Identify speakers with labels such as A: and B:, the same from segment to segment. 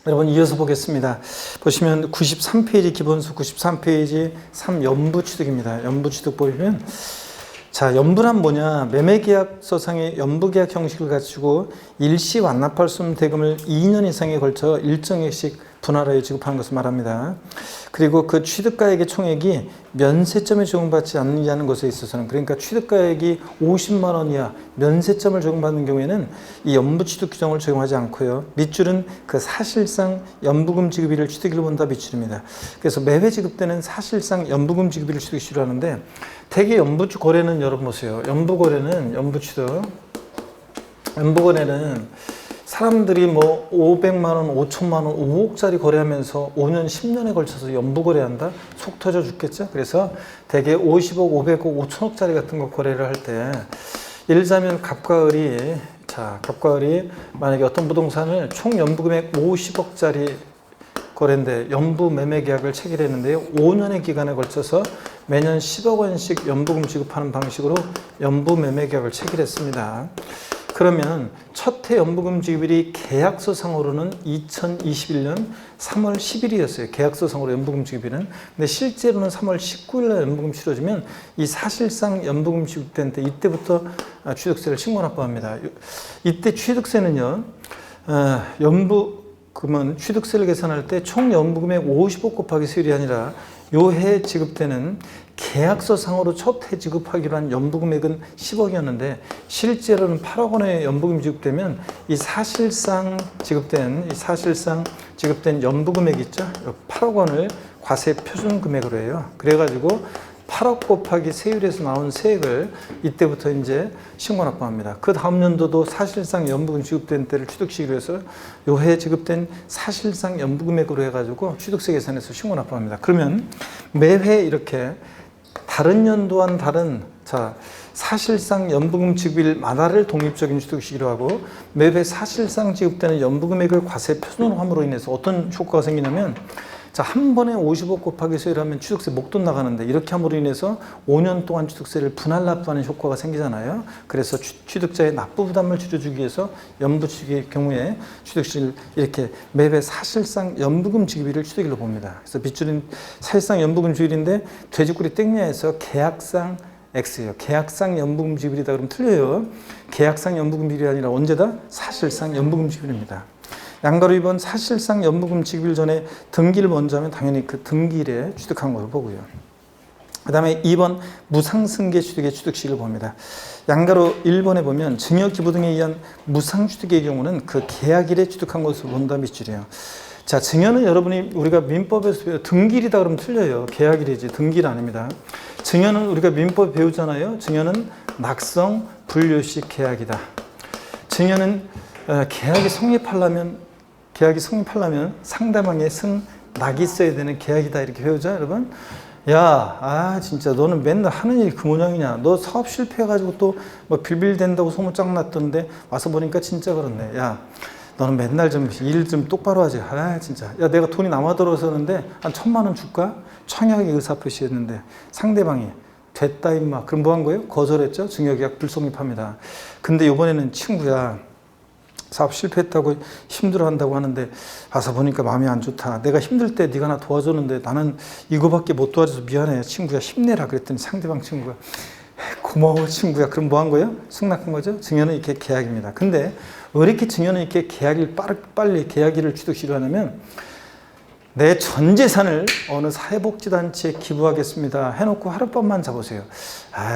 A: 여러분 이어서 보겠습니다. 보시면 93페이지 기본수 93페이지 3 연부취득입니다. 연부취득 보시면 자, 연부란 뭐냐? 매매계약서상의 연부계약 형식을 갖추고 일시 완납할 수 없는 대금을 2년 이상에 걸쳐 일정액씩 분할하여 지급하는 것을 말합니다. 그리고 그 취득가액의 총액이 면세점에 적용받지 않는 것에 있어서는, 그러니까 취득가액이 50만 원 이하 면세점을 적용받는 경우에는 이 연부취득 규정을 적용하지 않고요. 밑줄은 그 사실상 연부금 지급일을 취득일로 본다 밑줄입니다. 그래서 매회 지급되는 사실상 연부금 지급일을 취득일로 하는데, 대개 연부취 거래는 여러분 보세요. 연부거래는 연부취득, 연부거래는 사람들이 뭐 500만 원, 5천만 원, 5억짜리 거래하면서 5년, 10년에 걸쳐서 연부거래한다? 속 터져 죽겠죠? 그래서 대개 50억, 500억, 5천억짜리 같은 거 거래를 할 때, 예를 들자면 갑과 을이 만약에 어떤 부동산을 총 연부금액 50억짜리 거래인데 연부 매매 계약을 체결했는데요. 5년의 기간에 걸쳐서 매년 10억 원씩 연부금 지급하는 방식으로 연부 매매 계약을 체결했습니다. 그러면 첫 해 연부금 지급일이 계약서상으로는 2021년 3월 10일이었어요. 계약서상으로 연부금 지급일은. 근데 실제로는 3월 19일 날 연부금 치러지면 이 사실상 연부금 지급된 때 이때부터 취득세를 신고납부합니다. 이때 취득세는요. 연부금은 취득세를 계산할 때 총 연부금의 50억 곱하기 세율이 아니라 요 해 지급되는 계약서상으로 첫 해 지급하기로 한 연부금액은 10억이었는데 실제로는 8억 원의 연부금이 지급되면 이 사실상 지급된 연부금액 있죠? 8억 원을 과세 표준 금액으로 해요. 그래가지고 8억 곱하기 세율에서 나온 세액을 이때부터 이제 신고납부합니다. 그 다음 연도도 사실상 연부금 지급된 때를 취득시기로 해서 요해 지급된 사실상 연부금액으로 해가지고 취득세 계산해서 신고납부합니다. 그러면 매회 이렇게 다른 연도와는 다른 사실상 연부금 지급일마다를 독립적인 취득시기로 하고 매회 사실상 지급되는 연부금액을 과세 표준으로 함으로 인해서 어떤 효과가 생기냐면 한 번에 50억 곱하기 세율 하면 취득세 목돈 나가는데 이렇게 함으로 인해서 5년 동안 취득세를 분할 납부하는 효과가 생기잖아요. 그래서 취득자의 납부 부담을 줄여주기 위해서 연부취득의 경우에 취득시를 이렇게 매회 사실상 연부금 지급일을 취득일로 봅니다. 그래서 밑줄은 사실상 연부금 지급일인데 돼지꼬리 땡냐에서 계약상 X예요. 계약상 연부금 지급일이다 그러면 틀려요. 계약상 연부금 지급일이 아니라 언제다? 사실상 연부금 지급일입니다. 양가로 2번 사실상 연부금 지급일 전에 등기를 먼저 하면 당연히 그 등기일에 취득한 것을 보고요. 그 다음에 2번 무상승계 취득의 취득시기를 봅니다. 양가로 1번에 보면 증여 기부 등에 의한 무상취득의 경우는 그 계약일에 취득한 것을 본다 밑줄이에요. 자, 증여는 여러분이 우리가 민법에서 등기일이다 그러면 틀려요. 계약일이지 등기일 아닙니다. 증여는 우리가 민법 배우잖아요. 증여는 낙성 불료식 계약이다. 증여는 계약이 성립하려면 상대방의 낙이 있어야 되는 계약이다 이렇게 배우죠, 여러분. 진짜 너는 맨날 하는 일이 그 모양이냐. 너 사업 실패해가지고 또 뭐 빌빌댄다고 소문짝 났던데 와서 보니까 진짜 그렇네. 너는 맨날 좀 일 좀 똑바로 하지. 진짜. 내가 돈이 남아들어서는데 한 1,000만 원 줄까? 청약의 의사표시했는데 상대방이 됐다 임마. 그럼 뭐 한 거예요? 거절했죠. 증여계약 불성립합니다. 근데 이번에는 친구야. 사업 실패했다고 힘들어한다고 하는데 와서 보니까 마음이 안 좋다. 내가 힘들 때 네가 나 도와줬는데 나는 이거밖에 못 도와줘서 미안해. 친구야 힘내라. 그랬더니 상대방 친구가 고마워 친구야. 그럼 뭐 한 거예요? 승낙한 거죠. 증여는 이렇게 계약입니다. 근데 왜 이렇게 증여는 이렇게 계약일 빨리 계약일을 취득시키려 하냐면 내 전 재산을 어느 사회복지단체에 기부하겠습니다 해놓고 하룻밤만 자보세요.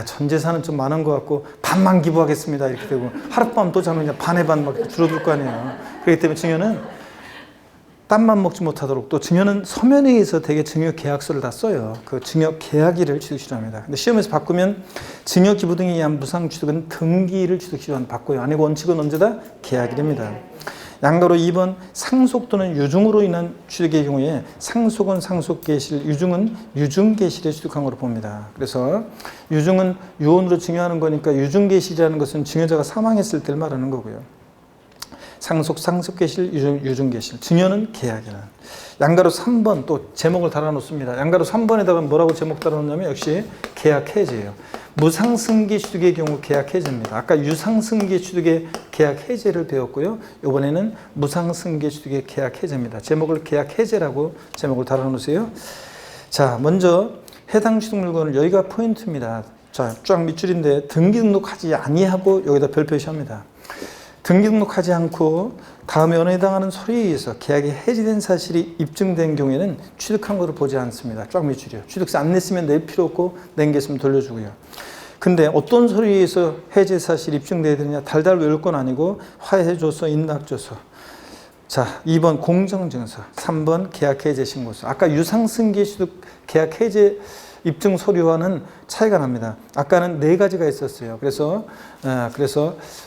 A: 전 재산은 좀 많은 것 같고 반만 기부하겠습니다 이렇게 되고 하룻밤 또 자면 그냥 반의 반 막 줄어들 거 아니에요. 그렇기 때문에 증여는 땀만 먹지 못하도록, 또 증여는 서면에 의해서 되게 증여 계약서를 다 써요. 그 증여 계약일을 취득시합니다. 근데 시험에서 바꾸면 증여 기부 등에 의한 무상 취득은 등기일을 취득시하는 바꿔요. 아니고 원칙은 언제다? 계약일입니다. 양가로 2번 상속 또는 유증으로 인한 취득의 경우에 상속은 상속계실, 유증은 유증계실에 취득한 것으로 봅니다. 그래서 유증은 유언으로 증여하는 거니까 유증계실이라는 것은 증여자가 사망했을 때를 말하는 거고요. 상속, 상속계실, 유증계실. 증여는 계약이라는. 양가로 3번 또 제목을 달아놓습니다. 양가로 3번에다가 뭐라고 제목 달아놓냐면 역시 계약 해제예요. 무상승계 취득의 경우 계약 해제입니다. 아까 유상승계 취득의 계약 해제를 배웠고요. 이번에는 무상승계 취득의 계약 해제입니다. 제목을 계약 해제라고 제목을 달아놓으세요. 자, 먼저 해당 취득 물건을 여기가 포인트입니다. 자, 쫙 밑줄인데 등기 등록하지 아니하고 여기다 별 표시합니다. 등기 등록하지 않고 다음 연에 해당하는 서류에 의해서 계약이 해지된 사실이 입증된 경우에는 취득한 것을 보지 않습니다. 쫙 밑줄이요. 취득세 안 냈으면 낼 필요 없고 낸 게 있으면 돌려주고요. 근데 어떤 서류에 의해서 해제 사실이 입증돼야 되느냐? 달달 외울 건 아니고 화해조서, 인락조서. 자, 2번 공정증서, 3번 계약해제 신고서. 아까 유상승계 취득 계약해제 입증 서류와는 차이가 납니다. 아까는 4가지가 있었어요. 그래서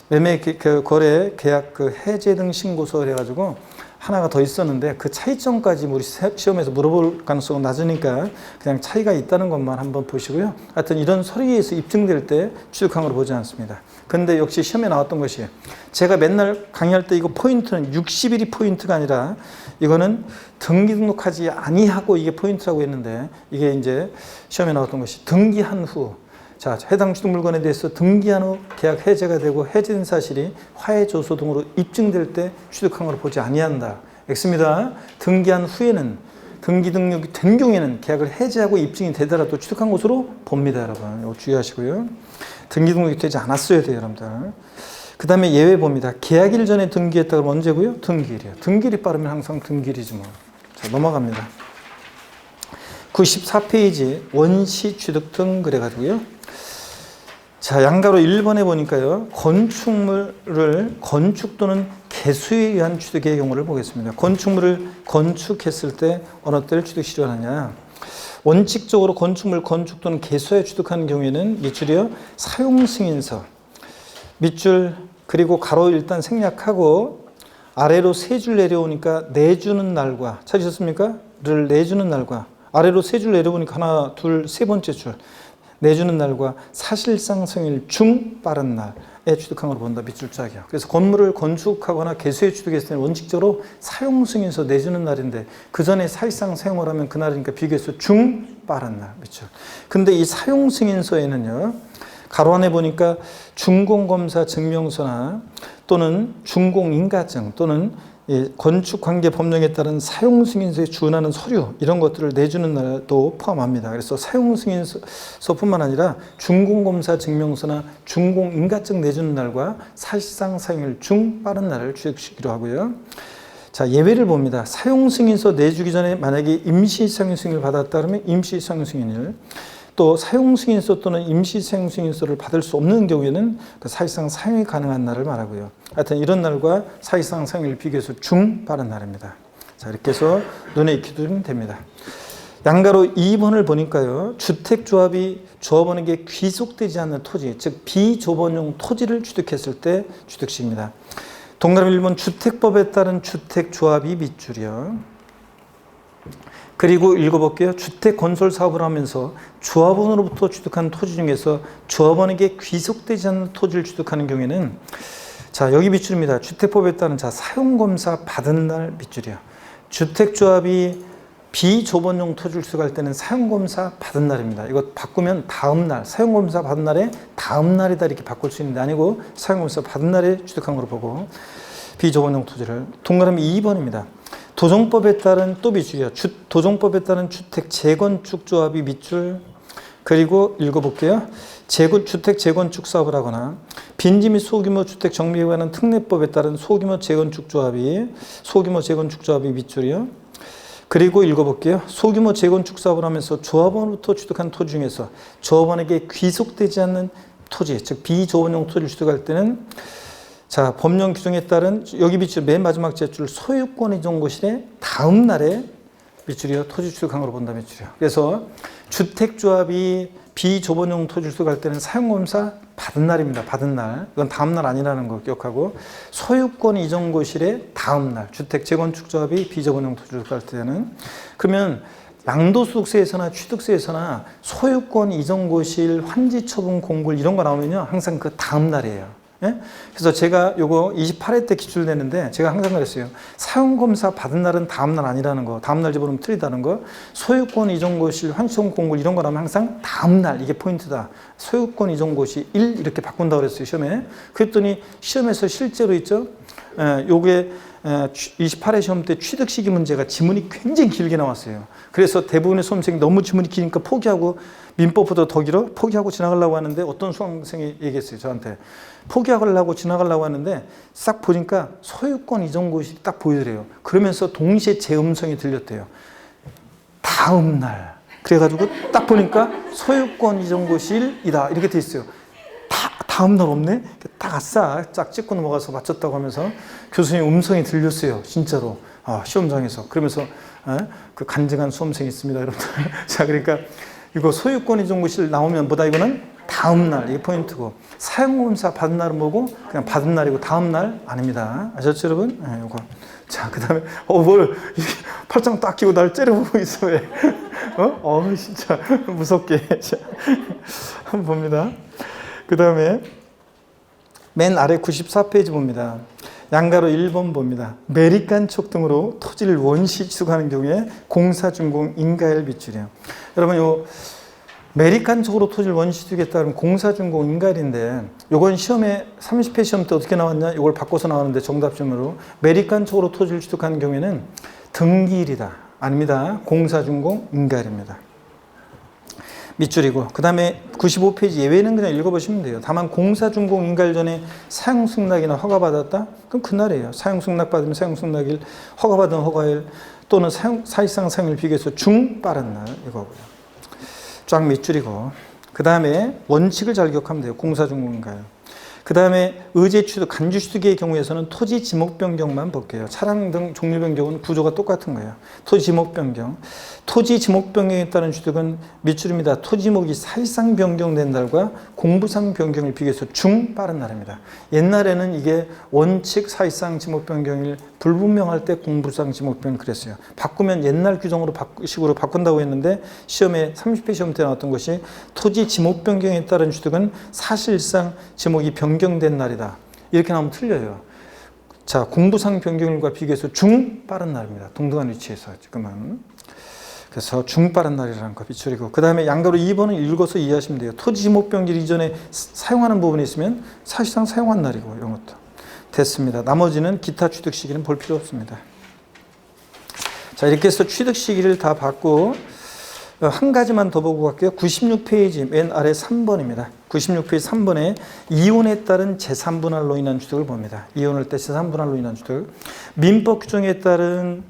A: 매매 거래 계약 해제 등 신고서 해가지고 하나가 더 있었는데 그 차이점까지 우리 시험에서 물어볼 가능성은 낮으니까 그냥 차이가 있다는 것만 한번 보시고요. 하여튼 이런 서류에서 입증될 때 취득한 걸 보지 않습니다. 근데 역시 시험에 나왔던 것이 제가 맨날 강의할 때 이거 포인트는 60일이 포인트가 아니라 이거는 등기 등록하지 아니하고 이게 포인트라고 했는데 이게 이제 시험에 나왔던 것이 등기한 후 자, 해당 취득 물건에 대해서 등기한 후 계약 해제가 되고 해제된 사실이 화해조서 등으로 입증될 때 취득한 걸 보지 아니한다. X입니다. 등기한 후에는 등기 등록이 된 경우에는 계약을 해제하고 입증이 되더라도 취득한 것으로 봅니다, 여러분. 이거 주의하시고요. 등기 등록이 되지 않았어야 돼요, 여러분들. 그 다음에 예외 봅니다. 계약일 전에 등기했다 그러면 언제고요? 등기일이요. 등기일이 빠르면 항상 등기일이지 뭐. 자, 넘어갑니다. 94페이지 원시 취득 등 그래가지고요. 자, 양가로 1번에 보니까요. 건축물을 건축 또는 개수에 의한 취득의 경우를 보겠습니다. 건축물을 건축했을 때 어느 때를 취득 실현하냐. 원칙적으로 건축물 건축 또는 개수에 취득하는 경우에는 밑줄이요. 사용승인서. 밑줄 그리고 가로 일단 생략하고 아래로 3줄 내려오니까 내주는 날과 찾으셨습니까? 를 내주는 날과 아래로 3줄 내려오니까 하나, 둘, 세 번째 줄 내주는 날과 사실상 성일 중 빠른 날에 취득한 걸 본다. 밑줄 짝이야. 그래서 건물을 건축하거나 개수에 취득했을 때는 원칙적으로 사용승인서 내주는 날인데 그 전에 사실상 사용을 하면 그날이니까 비교해서 중 빠른 날 밑줄. 근데 이 사용승인서에는요. 가로 안에 보니까 준공검사 증명서나 또는 준공인가증 또는 건축관계법령에 따른 사용승인서에 준하는 서류 이런 것들을 내주는 날도 포함합니다. 그래서 사용승인서뿐만 아니라 준공검사 증명서나 준공인가증 내주는 날과 사실상 사용일 중 빠른 날을 취득시키기로 하고요. 자, 예외를 봅니다. 사용승인서 내주기 전에 만약에 임시사용승인을 받았다 그러면 임시사용승인을 또 사용승인서 또는 임시사용승인서를 받을 수 없는 경우에는 그 사실상 사용이 가능한 날을 말하고요. 하여튼 이런 날과 사실상 사용일 비교해서 중 빠른 날입니다. 자, 이렇게 해서 눈에 익히면 됩니다. 양가로 2번을 보니까요. 주택조합이 조합원에게 귀속되지 않는 토지, 즉 비조번용 토지를 취득했을 때 취득시입니다. 동그라미 1번 주택법에 따른 주택조합이 밑줄이요. 그리고 읽어볼게요. 주택 건설 사업을 하면서 조합원으로부터 취득한 토지 중에서 조합원에게 귀속되지 않는 토지를 취득하는 경우에는 자, 여기 밑줄입니다. 주택법에 따른 자, 사용검사 받은 날 밑줄이요. 주택조합이 비조번용 토지를 취득할 때는 사용검사 받은 날입니다. 이거 바꾸면 다음 날, 사용검사 받은 날에 다음 날이다 이렇게 바꿀 수 있는데 아니고 사용검사 받은 날에 취득한 걸로 보고 비조번용 토지를 동그라미 2번입니다. 도정법에 따른 또 밑줄이요. 도정법에 따른 주택 재건축 조합이 밑줄. 그리고 읽어볼게요. 주택 재건축 사업을 하거나 빈지 및 소규모 주택 정비에 관한 특례법에 따른 소규모 재건축 조합이 밑줄이요. 그리고 읽어볼게요. 소규모 재건축 사업을 하면서 조합원으로부터 취득한 토지 중에서 조합원에게 귀속되지 않는 토지, 즉 비조원용 토지를 취득할 때는 자, 법령 규정에 따른 여기 밑줄 맨 마지막 제줄 소유권 이전 고실의 다음 날에 밑줄이요. 토지 취득한 걸로 본다 밑줄이요. 그래서 주택조합이 비조번용 토지를 취득할 때는 사용검사 받은 날입니다. 받은 날. 이건 다음 날 아니라는 거 기억하고 소유권 이전 고실의 다음 날 주택 재건축조합이 비조번용 토지를 취득할 때는 그러면 양도소득세에서나 취득세에서나 소유권 이전 고실 환지 처분 공고일 이런 거 나오면요. 항상 그 다음 날이에요. 예? 그래서 제가 요거 28회 때 기출되는데 제가 항상 그랬어요. 사용검사 받은 날은 다음날 아니라는 거, 다음날 집어넣으면 틀리다는 거, 소유권 이전고시, 환수성 공고 이런 거라면 항상 다음날 이게 포인트다. 소유권 이전고시 1 이렇게 바꾼다고 그랬어요, 시험에. 그랬더니 시험에서 실제로 있죠. 요게 28회 시험 때 취득 시기 문제가 지문이 굉장히 길게 나왔어요. 그래서 대부분의 수험생이 너무 지문이 기니까 포기하고 민법보다 더 길어? 포기하고 지나가려고 하는데 어떤 수험생이 얘기했어요, 저한테. 포기하려고 지나가려고 하는데 싹 보니까 소유권 이전고시 딱 보이더래요. 그러면서 동시에 제 음성이 들렸대요. 다음 날. 그래가지고 딱 보니까 소유권 이전고시 1이다. 이렇게 돼 있어요. 다음 날 없네? 딱 아싸 쫙 찍고 넘어가서 맞췄다고 하면서 교수님 음성이 들렸어요. 진짜로. 시험장에서. 그러면서 그 간증한 수험생이 있습니다. 여러분들. 자, 그러니까 이거 소유권 이전고시 나오면 뭐다 이거는 다음 날 이게 포인트고 사용검사 받은 날은 뭐고 그냥 받은 날이고 다음 날 아닙니다. 아셨죠 여러분? 네, 이거. 자, 그 다음에 뭘 팔짱 딱 끼고 날 째려보고 있어 왜? 진짜 무섭게. 자, 한번 봅니다. 그 다음에 맨 아래 94페이지 봅니다. 양가로 1번 봅니다. 매립간촉 등으로 토지를 원시 취득하는 경우에 공사준공 인가일 빗줄이에요. 여러분 요 매립간촉으로 토지를 원시 취득했다면 공사준공 인가일인데 요건 시험에 30회 시험 때 어떻게 나왔냐? 이걸 바꿔서 나오는데 정답점으로 매립간촉으로 토지를 취득하는 경우에는 등기일이다. 아닙니다. 공사준공 인가일입니다. 밑줄이고 그 다음에 95페이지 예외는 그냥 읽어보시면 돼요. 다만 공사준공 인가일 전에 사용승낙이나 허가받았다? 그럼 그날이에요. 사용승낙 받으면 사용승낙일, 허가받은 허가일 또는 사실상 사용일 비교해서 중 빠른 날 이거고요. 쫙 밑줄이고 그 다음에 원칙을 잘 기억하면 돼요. 공사준공 인가일. 그 다음에 의제 취득, 간주 취득의 경우에서는 토지 지목 변경만 볼게요. 차량 등 종류 변경은 구조가 똑같은 거예요. 토지 지목 변경. 토지 지목 변경에 따른 취득은 밑줄입니다. 토지 지목이 사실상 변경된 날과 공부상 변경을 비교해서 중 빠른 날입니다. 옛날에는 이게 원칙 사실상 지목 변경일 불분명할 때 공부상 지목 변경 그랬어요. 바꾸면 옛날 규정으로 식으로 바꾼다고 했는데 시험에 30회 시험 때 나왔던 것이 토지 지목 변경에 따른 취득은 사실상 지목이 변경된 날이다. 이렇게 나오면 틀려요. 자, 공부상 변경일과 비교해서 중 빠른 날입니다. 동등한 위치에서 지금은. 그래서 중 빠른 날이라는 거 비추리고 그 다음에 양가로 2번은 읽어서 이해하시면 돼요. 토지 지목 변경 이전에 사용하는 부분이 있으면 사실상 사용한 날이고 이런 것도 됐습니다. 나머지는 기타 취득 시기는 볼 필요 없습니다. 자, 이렇게 해서 취득 시기를 다 봤고 한 가지만 더 보고 갈게요. 96페이지 맨 아래 3번입니다. 96페이지 3번에 이혼에 따른 제3분할로 인한 취득을 봅니다. 이혼할 때 제3분할로 인한 취득. 민법 규정에 따른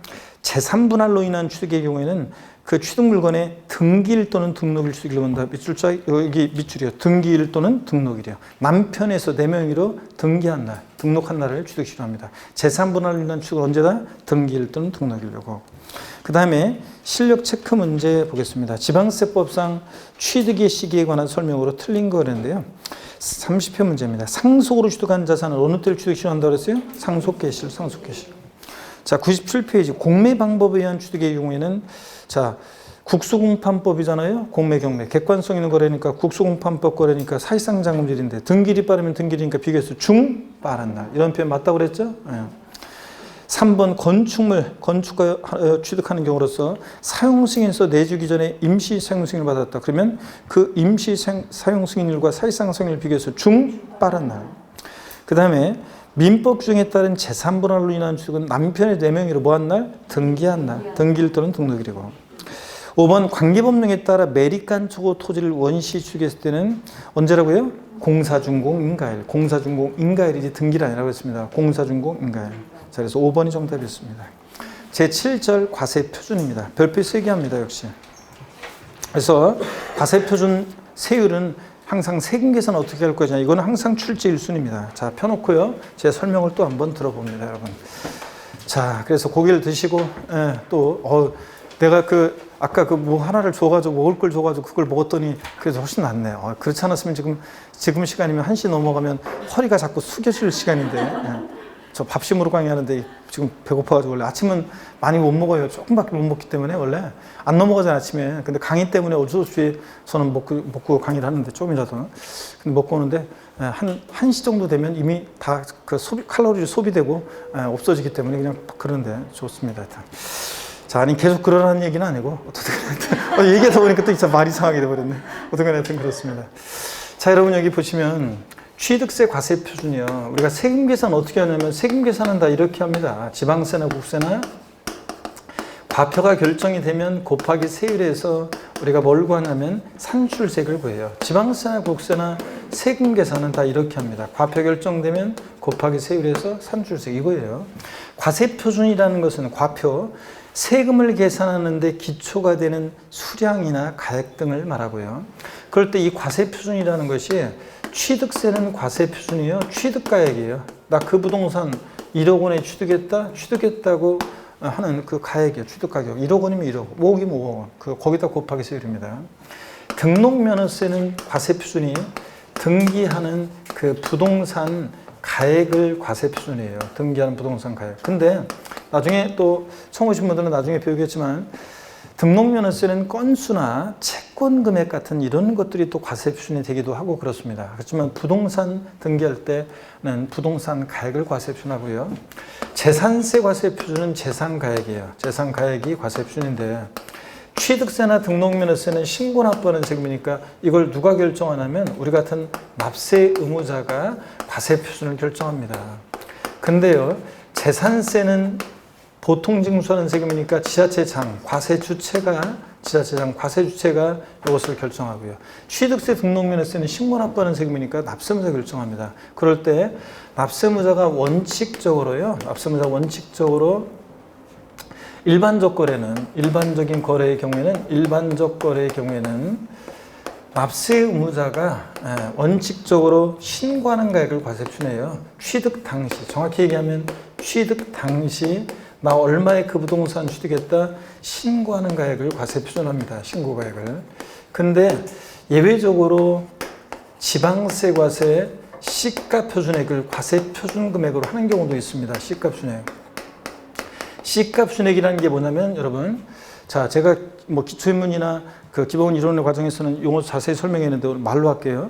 A: 제3분할로 인한 취득의 경우에는 그 취득 물건의 등기일 또는 등록일 취득을 본다. 밑줄자 여기 밑줄이요. 등기일 또는 등록일이요. 남편에서 내 명의로 등기한 날, 등록한 날을 취득시로 합니다. 제3분할로 인한 취득은 언제다? 등기일 또는 등록일이고. 그 다음에 실력 체크 문제 보겠습니다. 지방세법상 취득의 시기에 관한 설명으로 틀린 거였는데요. 30회 문제입니다. 상속으로 취득한 자산을 어느 때를 취득시로 한다고 했어요? 상속개시. 자, 97페이지 공매 방법에 의한 취득의 경우에는 자, 국수공판법이잖아요. 공매 경매. 객관성 있는 거래니까 국수공판법 거래니까 사실상 장음질인데 등기일이 빠르면 등기일이니까 비교해서 중 빠른 날. 이런 표현 맞다고 그랬죠? 네. 3번 건축가 취득하는 경우로서 사용승인서 내주기 전에 임시 사용승인을 받았다. 그러면 그 임시 사용승인일과 사실상 사용일 비교해서 중 빠른 날. 그 다음에 민법 규정에 따른 제3분할로 인한 취득은 남편의 내 명의로 뭐한 날? 등기한 날. 등기일 또는 등록일이고. 5번 관계법령에 따라 매립간촉으로 토지를 원시 취득했을 때는 언제라고요? 공사준공 인가일. 공사준공 인가일이지 등기를 아니라고 했습니다. 공사준공 인가일. 자, 그래서 5번이 정답이었습니다. 제7절 과세표준입니다. 별표 3개 합니다. 역시. 그래서 과세표준 세율은 항상 세금 계산 어떻게 할 거냐. 이거는 항상 출제 1순위입니다. 자, 펴놓고요. 제 설명을 또 한번 들어봅니다. 여러분. 자, 그래서 고기를 드시고 내가 아까 뭐 하나를 줘가지고 먹을 걸 줘가지고 그걸 먹었더니 그래서 훨씬 낫네요. 그렇지 않았으면 지금 시간이면 1시 넘어가면 허리가 자꾸 숙여질 시간인데 저 밥심으로 강의하는데 지금 배고파가지고 원래 아침은 많이 못 먹어요. 조금밖에 못 먹기 때문에 원래 안 넘어가잖아요, 아침에. 근데 강의 때문에 어쩔 수 없이 저는 먹고 강의를 하는데 조금이라도. 근데 먹고 오는데 한 1시 정도 되면 이미 다 그 칼로리 소비되고 없어지기 때문에 그냥 그런데 좋습니다. 일단. 자, 아니 계속 그러라는 얘기는 아니고 어떻게 얘기하다 보니까 또 말이 이상하게 돼버렸네. 어떻게 하여튼 그렇습니다. 자, 여러분 여기 보시면 취득세 과세 표준이요. 우리가 세금 계산 어떻게 하냐면 세금 계산은 다 이렇게 합니다. 지방세나 국세나 과표가 결정이 되면 곱하기 세율에서 우리가 뭘 구하냐면 산출세액을 구해요. 지방세나 국세나 세금 계산은 다 이렇게 합니다. 과표 결정되면 곱하기 세율에서 산출세액 이거예요. 과세 표준이라는 것은 과표, 세금을 계산하는데 기초가 되는 수량이나 가액 등을 말하고요. 그럴 때 이 과세 표준이라는 것이 취득세는 과세 표준이요. 취득가액이에요. 나 그 부동산 1억 원에 취득했다고 하는 그 가액이에요. 취득가격. 1억 원이면 1억, 5억이면 5억 원. 거기다 곱하기 세율입니다. 등록면허세는 과세 표준이 등기하는 그 부동산 가액을 과세 표준이에요. 등기하는 부동산 가액. 근데 나중에 또 처음 오신 분들은 나중에 배우겠지만 등록면허세는 건수나 채권 금액 같은 이런 것들이 또 과세 표준이 되기도 하고 그렇습니다. 그렇지만 부동산 등기할 때는 부동산 가액을 과세 표준하고요. 재산세 과세 표준은 재산가액이에요. 재산가액이 과세 표준인데 취득세나 등록면허세는 신고 납부하는 세금이니까 이걸 누가 결정하냐면 우리 같은 납세 의무자가 과세 표준을 결정합니다. 근데요, 재산세는 보통 징수하는 세금이니까 지자체장, 과세주체가 이것을 결정하고요. 취득세, 등록면허세는 신고 납부하는 세금이니까 납세의무자가 결정합니다. 그럴 때 납세의무자가 원칙적으로 일반적 거래의 경우에는 납세 의무자가 원칙적으로 신고하는 가액을 과세 표준해요. 취득 당시, 정확히 얘기하면 취득 당시 나 얼마에 그 부동산 취득했다 신고하는 가액을 과세 표준합니다. 신고 가액을. 근데 예외적으로 지방세 과세 시가 표준액을 과세 표준 금액으로 하는 경우도 있습니다. 시가 표준액. 시가 표준액이라는 게 뭐냐면 여러분, 자, 제가 뭐 기초인문이나 그 기본 이론의 과정에서는 용어 자세히 설명했는데 오늘 말로 할게요.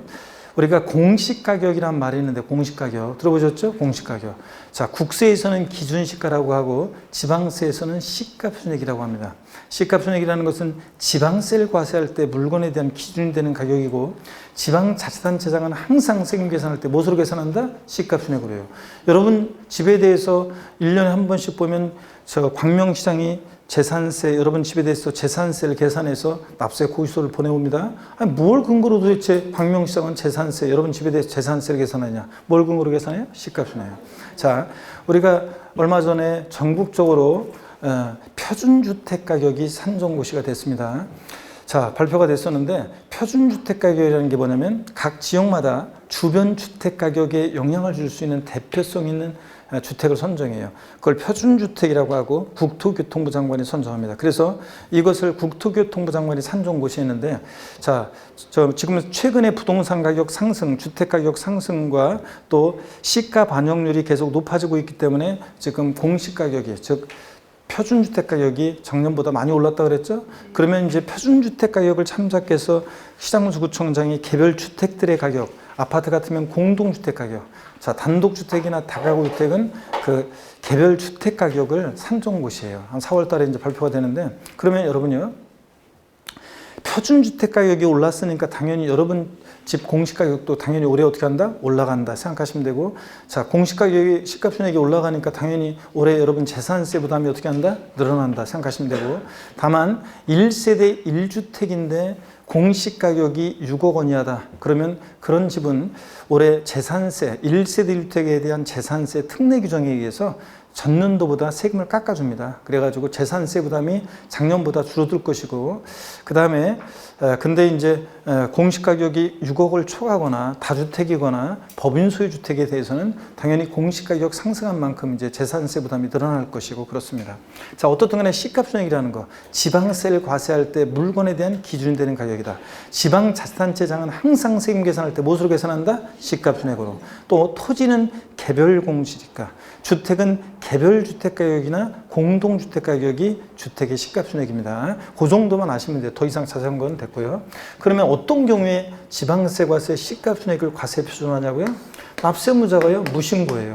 A: 우리가 공시가격이란 말이 있는데 공시가격 들어보셨죠? 공시가격. 자, 국세에서는 기준시가라고 하고 지방세에서는 시가표준액이라고 합니다. 시가표준액이라는 것은 지방세를 과세할 때 물건에 대한 기준이 되는 가격이고 지방자치단체장은 항상 세금 계산할 때 무엇으로 계산한다? 시가표준액으로 해요. 여러분 집에 대해서 1년에 한 번씩 보면 저 광명시장이 재산세, 여러분 집에 대해서 재산세를 계산해서 납세 고지서를 보내옵니다. 아니, 뭘 근거로 도대체 광명시장은 재산세, 여러분 집에 대해서 재산세를 계산하냐? 뭘 근거로 계산해요? 시가표준이에요. 자, 우리가 얼마 전에 전국적으로 표준주택 가격이 산정고시가 됐습니다. 자, 발표가 됐었는데 표준주택 가격이라는 게 뭐냐면 각 지역마다 주변 주택 가격에 영향을 줄 수 있는 대표성 있는 주택을 선정해요. 그걸 표준주택이라고 하고 국토교통부 장관이 선정합니다. 그래서 이것을 국토교통부 장관이 산정고시했는데, 자, 지금 최근에 부동산 가격 상승, 주택 가격 상승과 또 시가 반영률이 계속 높아지고 있기 때문에 지금 공시 가격이, 즉 표준주택 가격이 작년보다 많이 올랐다 그랬죠? 그러면 이제 표준주택 가격을 참작해서 시장군수구청장이 개별 주택들의 가격, 아파트 같으면 공동주택 가격, 자, 단독주택이나 다가구 주택은 그 개별 주택 가격을 산정고시예요. 한 4월 달에 이제 발표가 되는데, 그러면 여러분요, 표준주택 가격이 올랐으니까 당연히 여러분 집 공시가격도 당연히 올해 어떻게 한다? 올라간다 생각하시면 되고, 자, 공시가격이 시가표준액이 올라가니까 당연히 올해 여러분 재산세 부담이 어떻게 한다? 늘어난다 생각하시면 되고, 다만 1세대 1주택인데 공시가격이 6억 원이 하다. 그러면 그런 집은 올해 재산세, 1세대 1주택에 대한 재산세 특례 규정에 의해서 전년도보다 세금을 깎아줍니다. 그래가지고 재산세 부담이 작년보다 줄어들 것이고, 그 다음에 근데 이제 공시가격이 6억을 초과하거나 다주택이거나 법인 소유 주택에 대해서는 당연히 공시가격 상승한 만큼 이제 재산세 부담이 늘어날 것이고 그렇습니다. 자, 어떻든 간에 시가순액이라는 거, 지방세를 과세할 때 물건에 대한 기준이 되는 가격이다. 지방자치단체장은 항상 세금 계산할 때 무엇으로 계산한다? 시가순액으로. 또 토지는 개별 공시지가, 주택은 개별 주택 가격이나 공동 주택 가격이 주택의 시가순액입니다. 그 정도만 아시면 돼요. 더 이상 자세한 건 됐고요. 그러면 어떤 경우에 지방세, 과세, 시가순액을 과세 표준화하냐고요? 납세무자가요, 무신고예요.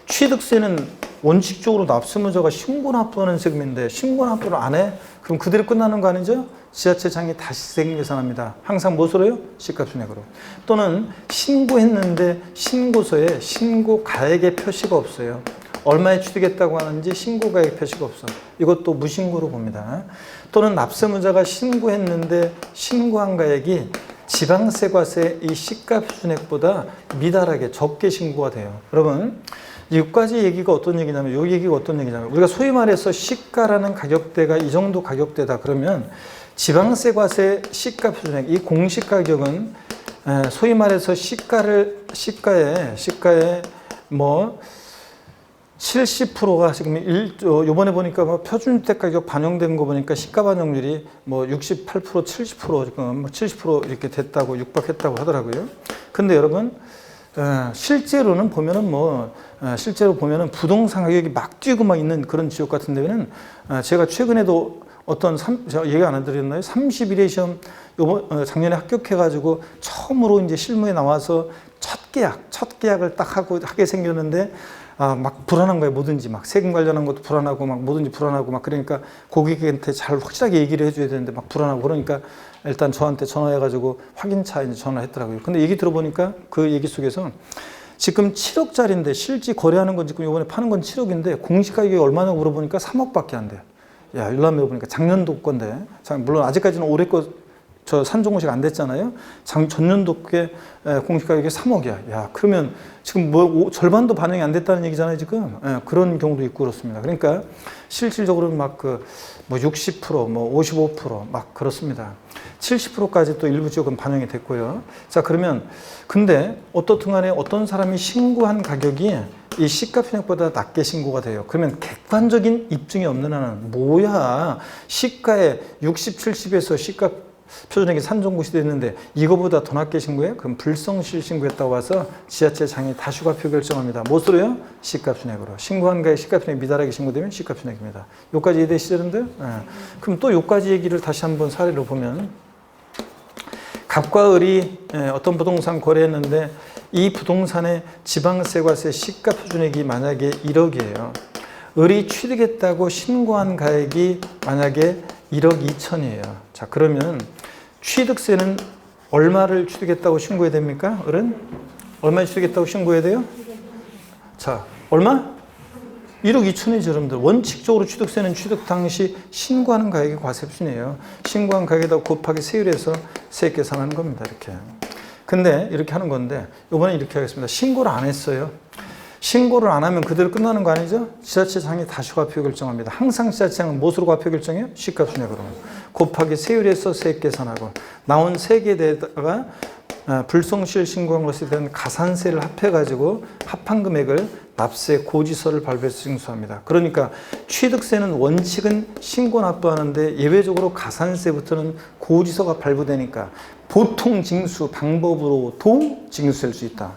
A: 취득세는 원칙적으로 납세무자가 신고납부하는 세금인데 신고납부를 안 해? 그럼 그대로 끝나는 거 아니죠? 지자체장이 다시 세금 계산합니다. 항상 무엇으로요? 시가순액으로. 또는 신고했는데 신고서에 신고가액의 표시가 없어요. 얼마에 취득했다고 하는지 신고가액 표시가 없어. 이것도 무신고로 봅니다. 또는 납세무자가 신고했는데 신고한 가액이 지방세, 과세 이 시가순액보다 미달하게 적게 신고가 돼요. 여러분, 여기까지 얘기가 어떤 얘기냐면, 이 얘기가 어떤 얘기냐면, 우리가 소위 말해서 시가라는 가격대가 이 정도 가격대다 그러면 지방세, 과세, 시가순액 이 공시가격은 소위 말해서 시가에 뭐 70%가 지금 요번에 보니까 뭐 표준주택 가격 반영된 거 보니까 시가 반영률이 뭐 68%, 70% 지금 70% 이렇게 됐다고 육박했다고 하더라고요. 근데 여러분, 실제로는 보면은 부동산 가격이 막 뛰고 막 있는 그런 지역 같은 데는 제가 최근에도 제가 얘기 안 해드렸나요? 31회 시험 작년에 합격해가지고 처음으로 이제 실무에 나와서 첫 계약을 딱 하게 생겼는데 막 불안한 거예요. 뭐든지 막 세금 관련한 것도 불안하고 막 뭐든지 불안하고 막 그러니까 고객한테 잘 확실하게 얘기를 해줘야 되는데 막 불안하고 그러니까 일단 저한테 전화해가지고 확인차 이제 전화했더라고요. 근데 얘기 들어보니까 그 얘기 속에서 지금 7억짜리인데 실제 거래하는 건 지금 이번에 파는 건 7억인데 공시가격이 얼마냐고 물어보니까 3억밖에 안 돼. 야, 일남에 보니까 작년도 건데, 물론 아직까지는 올해 거 저 산정고시가 안 됐잖아요. 전년도 게 공시가격이 3억이야. 야, 그러면 지금 뭐 절반도 반영이 안 됐다는 얘기잖아요, 지금. 그런 경우도 있고 그렇습니다. 그러니까 실질적으로는 막 뭐 60%, 뭐 55% 그렇습니다. 70%까지 또 일부 지역은 반영이 됐고요. 자, 그러면 근데 어떻든 간에 어떤 사람이 신고한 가격이 이 시가순액보다 낮게 신고가 돼요. 그러면 객관적인 입증이 없는 한은 뭐야? 시가에 60, 70에서 시가 표준액이 산정고시 됐는데 이거보다 더 낮게 신고해? 그럼 불성실 신고했다고 와서 지자체장이 다슈가표 결정합니다. 무엇으로요? 시가순액으로. 신고한 가액 시가순액 미달하게 신고되면 시가순액입니다. 여기까지 이해되시죠, 여러분들? 그럼 또 여기까지 얘기를 다시 한번 사례로 보면, 갑과 을이 어떤 부동산 거래했는데 이 부동산의 지방세, 과세, 시가표준액이 만약에 1억이에요. 을이 취득했다고 신고한 가액이 만약에 1억 2천이에요. 자, 그러면 취득세는 얼마를 취득했다고 신고해야 됩니까? 을은? 얼마 취득했다고 신고해야 돼요? 자, 얼마? 1억 2천이죠, 여러분들. 원칙적으로 취득세는 취득 당시 신고하는 가액의 과세 표준이에요. 신고한 가액에다 곱하기 세율해서 세액 계산하는 겁니다, 이렇게. 근데 이렇게 하는 건데, 이번에 이렇게 하겠습니다. 신고를 안 했어요. 신고를 안 하면 그대로 끝나는 거 아니죠? 지자체장이 다시 과표 결정합니다. 항상 지자체장은 무엇으로 과표 결정해요? 시가순액으로. 곱하기 세율에서 세액 계산하고, 나온 세액에 대해다가 불성실 신고한 것에 대한 가산세를 합해가지고 합한 금액을 납세 고지서를 발부해서 징수합니다. 그러니까 취득세는 원칙은 신고 납부하는데 예외적으로 가산세부터는 고지서가 발부되니까 보통 징수 방법으로도 징수할 수 있다.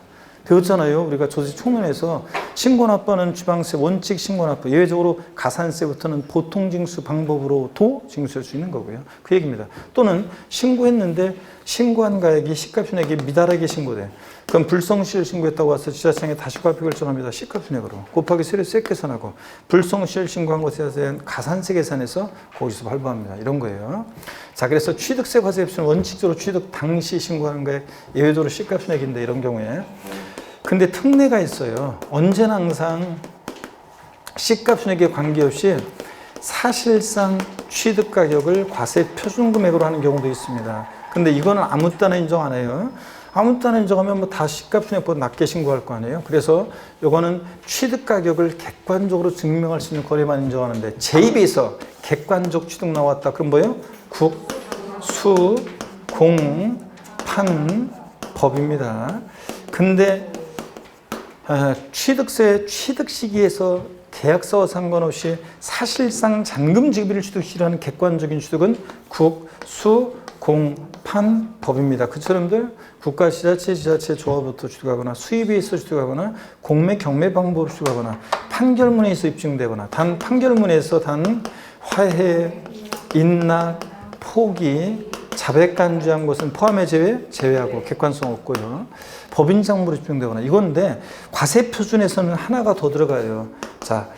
A: 배웠잖아요. 우리가 조세 총론에서 신고 납부하는 지방세 원칙 신고 납부, 예외적으로 가산세부터는 보통 징수 방법으로도 징수할 수 있는 거고요. 그 얘기입니다. 또는 신고했는데 신고한 가액이 시가순액이 미달하게 신고돼. 그럼 불성실 신고했다고 와서 지자체장에 다시 과표 결정합니다. 시가순액으로. 곱하기 세율 세액 계산하고 불성실 신고한 것에 대한 가산세 계산해서 거기서 발부합니다. 이런 거예요. 자, 그래서 취득세 과세 표준은 원칙적으로 취득 당시 신고하는 가액, 예외적으로 시가순액인데 이런 경우에. 근데 특례가 있어요. 언제나 항상 시가순액에 관계없이 사실상 취득가격을 과세 표준금액으로 하는 경우도 있습니다. 근데 이거는 아무 때나 인정 안 해요. 아무 때나 인정하면 뭐 다 시가총액보다 낮게 신고할 거 아니에요. 그래서 요거는 취득 가격을 객관적으로 증명할 수 있는 거래만 인정하는데 제2에서 객관적 취득 나왔다. 그럼 뭐예요? 국, 수, 공, 판, 법입니다. 근데 취득세 취득 시기에서 계약서와 상관없이 사실상 잔금 지급일 취득 시라는 객관적인 취득은 국, 수, 공, 판, 법입니다. 그처럼들 국가, 지자체, 조합부터 취득하거나 수입에 있어 취득하거나 공매, 경매 방법으로 취득하거나 판결문에 있어 입증되거나 단 판결문에서 단 화해, 인락, 포기, 자백 간주한 것은 포함해 제외하고 객관성 없고요. 법인장부로 입증되거나 이건데 과세 표준에서는 하나가 더 들어가요. 자,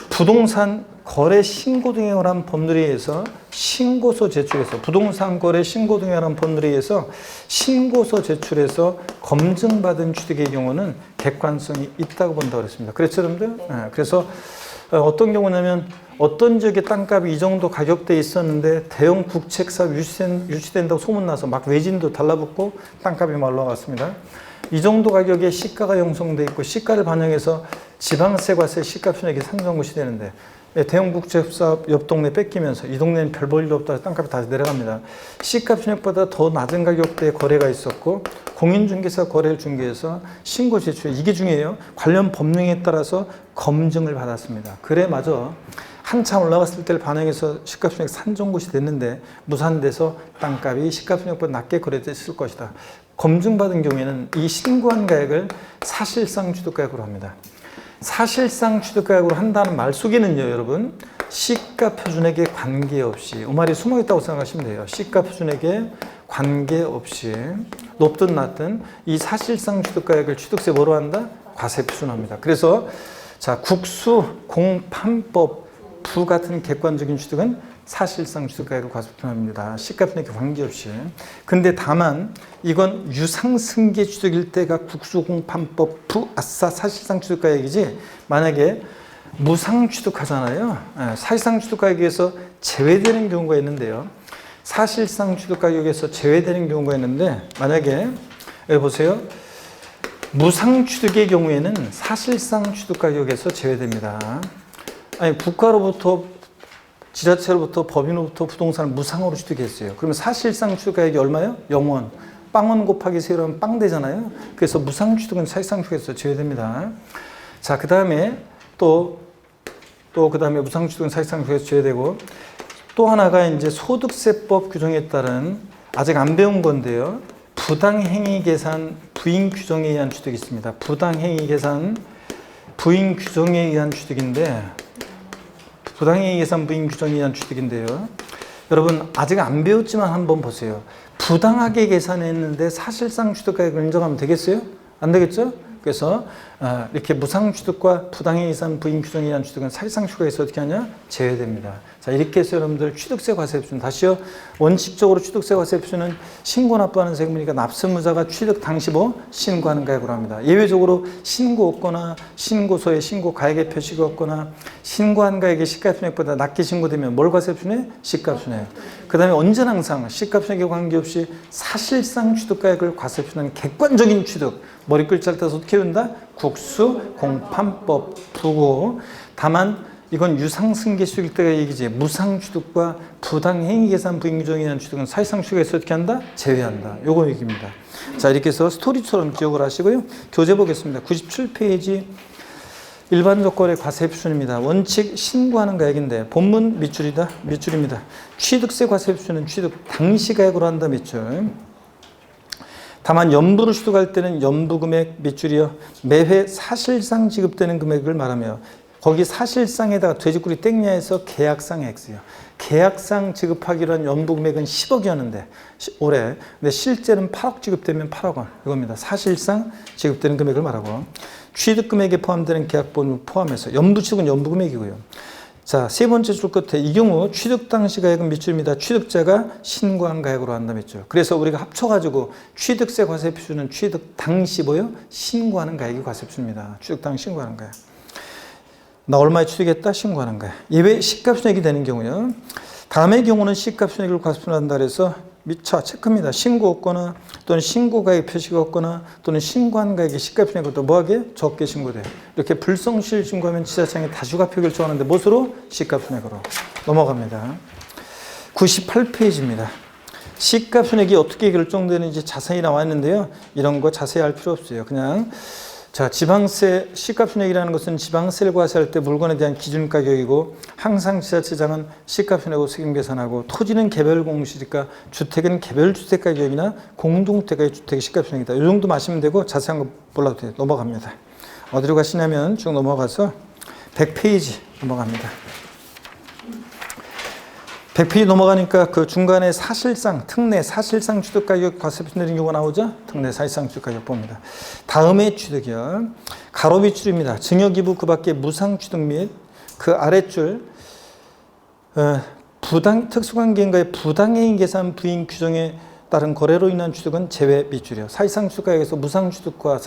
A: 부동산 거래 신고 등에 관한 법률에 의해서 신고서 제출해서 부동산 거래 신고 등에 관한 법률에 의해서 신고서 제출해서 검증받은 취득의 경우는 객관성이 있다고 본다고 그랬습니다. 그렇죠, 여러분들? 그래서 어떤 경우냐면 어떤 지역에 땅값이 이 정도 가격대에 있었는데 대형 국책사업 유치된다고 소문나서 막 외진도 달라붙고 땅값이 막 올라갔습니다. 이 정도 가격에 시가가 형성돼 있고 시가를 반영해서 지방세, 과세, 시가총액이 산정한 것이 되는데 대형 국책사업 옆 동네 뺏기면서 이 동네는 별 볼 일 없다 땅값이 다시 내려갑니다. 시가총액보다 더 낮은 가격대에 거래가 있었고 공인중개사 거래를 중개해서 신고 제출 이게 중요해요. 관련 법령에 따라서 검증을 받았습니다. 그래 맞아. 한참 올라갔을 때를 반영해서 시가총액 산정고시 됐는데 무산돼서 땅값이 시가총액보다 낮게 거래됐을 것이다. 검증받은 경우에는 이 신고한 가액을 사실상 취득가액으로 합니다. 사실상 취득가액으로 한다는 말 속에는요, 여러분, 시가 표준액에 관계없이, 이 말이 숨어 있다고 생각하시면 돼요. 시가 표준액에 관계없이 높든 낮든 이 사실상 취득가액을 취득세 뭐로 한다? 과세 표준합니다. 그래서 자, 국수, 공판법, 부 같은 객관적인 취득은 사실상 취득가액을 과세 표준합니다. 시가 표준액에 관계없이. 근데 다만 이건 유상승계 취득일 때가 국수공판법 부 아싸 사실상 취득가액이지 만약에 무상 취득하잖아요. 사실상 취득가액에서 제외되는 경우가 있는데요. 사실상 취득가격에서 제외되는 경우가 있는데 만약에 여기 보세요. 무상 취득의 경우에는 사실상 취득가격에서 제외됩니다. 아니 국가로부터 지자체로부터 법인으로부터 부동산을 무상으로 취득했어요. 그러면 사실상 취득가액이 얼마예요? 0원. 빵원 곱하기 세로는 빵 되잖아요. 그래서 무상 취득은 사실상 취득에서 제외됩니다. 자, 그 다음에 그 다음에 무상 취득은 사실상 취득에서 제외되고 또 하나가 이제 소득세법 규정에 따른 아직 안 배운 건데요. 부당행위 계산 부인 규정에 의한 취득이 있습니다. 부당행위 계산 부인 규정에 의한 취득인데 부당행위 계산 부인 규정에 의한 취득인데요. 여러분 아직 안 배웠지만 한번 보세요. 부당하게 계산했는데 사실상 취득가액을 인정하면 되겠어요? 안 되겠죠? 그래서 이렇게 무상 취득과 부당행위 계산 부인 규정에 의한 취득은 사실상 취득에서 어떻게 하냐? 제외됩니다. 자, 이렇게 해서 여러분들 취득세 과세 표준 다시요. 원칙적으로 취득세 과세 표준은 신고 납부하는 세금이니까 납세무자가 취득 당시 신고하는 가액으로 합니다. 예외적으로 신고 없거나 신고서에 신고 가액의 표시가 없거나 신고한 가액이 시가총액보다 낮게 신고되면 뭘 과세 표준해? 시가총액. 그 다음에 언제나 항상 시가총액에 관계없이 사실상 취득가액을 과세 표준하는 객관적인 취득 머리글자를 따서 어떻게 된다? 국수 공판법 부고 다만 이건 유상승계 취득일 때가 얘기지 무상 취득과 부당행위 계산 부인 규정에 의한 취득은 사실상 취득에서 어떻게 한다? 제외한다. 요거 얘기입니다. 자, 이렇게 해서 스토리처럼 기억을 하시고요. 교재 보겠습니다. 97페이지 일반적 거래 과세 표준입니다. 원칙 신고하는 가액인데 본문 밑줄입니다. 취득세 과세 표준은 취득 당시 가액으로 한다 밑줄. 다만 연부를 취득할 때는 연부 금액 밑줄이요. 매회 사실상 지급되는 금액을 말하며 거기 사실상에다가 돼지꼬리 땡냐에서 계약상 X요. 계약상 지급하기로 한 연부 금액은 10억이었는데 올해 근데 실제는 8억 지급되면 8억 원 이겁니다. 사실상 지급되는 금액을 말하고 취득 금액에 포함되는 계약본을 포함해서 연부 취득은 연부 금액이고요. 자, 세 번째 줄 끝에 이 경우 취득 당시 가액은 밑줄입니다. 취득자가 신고한 가액으로 한다 밑줄. 그래서 우리가 합쳐가지고 취득세 과세 표준은 취득 당시 뭐요? 신고하는 가액이 과세 표준입니다. 취득 당시 신고하는 가액. 나 얼마에 취득했다? 신고하는 거야. 예외 시가총액이 되는 경우요. 다음의 경우는 시가총액을 과세 표준한다 그래서 미처 체크입니다. 신고 없거나 또는 신고가액 표시가 없거나 또는 신고한 가액이 시가표준액 것도 뭐하게? 적게 신고돼요. 이렇게 불성실 신고하면 지자체장이 다주가표 결정하는데 무엇으로? 시가표준액으로 넘어갑니다. 98페이지입니다. 시가표준액이 어떻게 결정되는지 자세히 나와 있는데요. 이런 거 자세히 알 필요 없어요. 그냥 자, 지방세 시가표준액이라는 것은 지방세를 과세할 때 물건에 대한 기준 가격이고 항상 지자체장은 시가표준액으로 세금 계산하고 토지는 개별 공시지가 주택은 개별 주택 가격이나 공동주택의 주택의 시가표준액이다. 이 정도 마시면 되고 자세한 거 몰라도 돼요. 넘어갑니다. 어디로 가시냐면 쭉 넘어가서 100페이지 넘어갑니다. 100페이지 넘어가니까 그 중간에 사실상 특례 사실상 취득가격 과세표 내린 경우가 나오죠. 특례 사실상 취득가격 봅니다. 다음에 취득이요. 가로 비출입니다. 증여기부 그 밖에 무상 취득 및 그 아랫줄 특수관계인가의 부당해인 계산 부인 규정에 따른 거래로 인한 취득은 제외 비출이에요. 사실상 취득가격에서 무상 취득과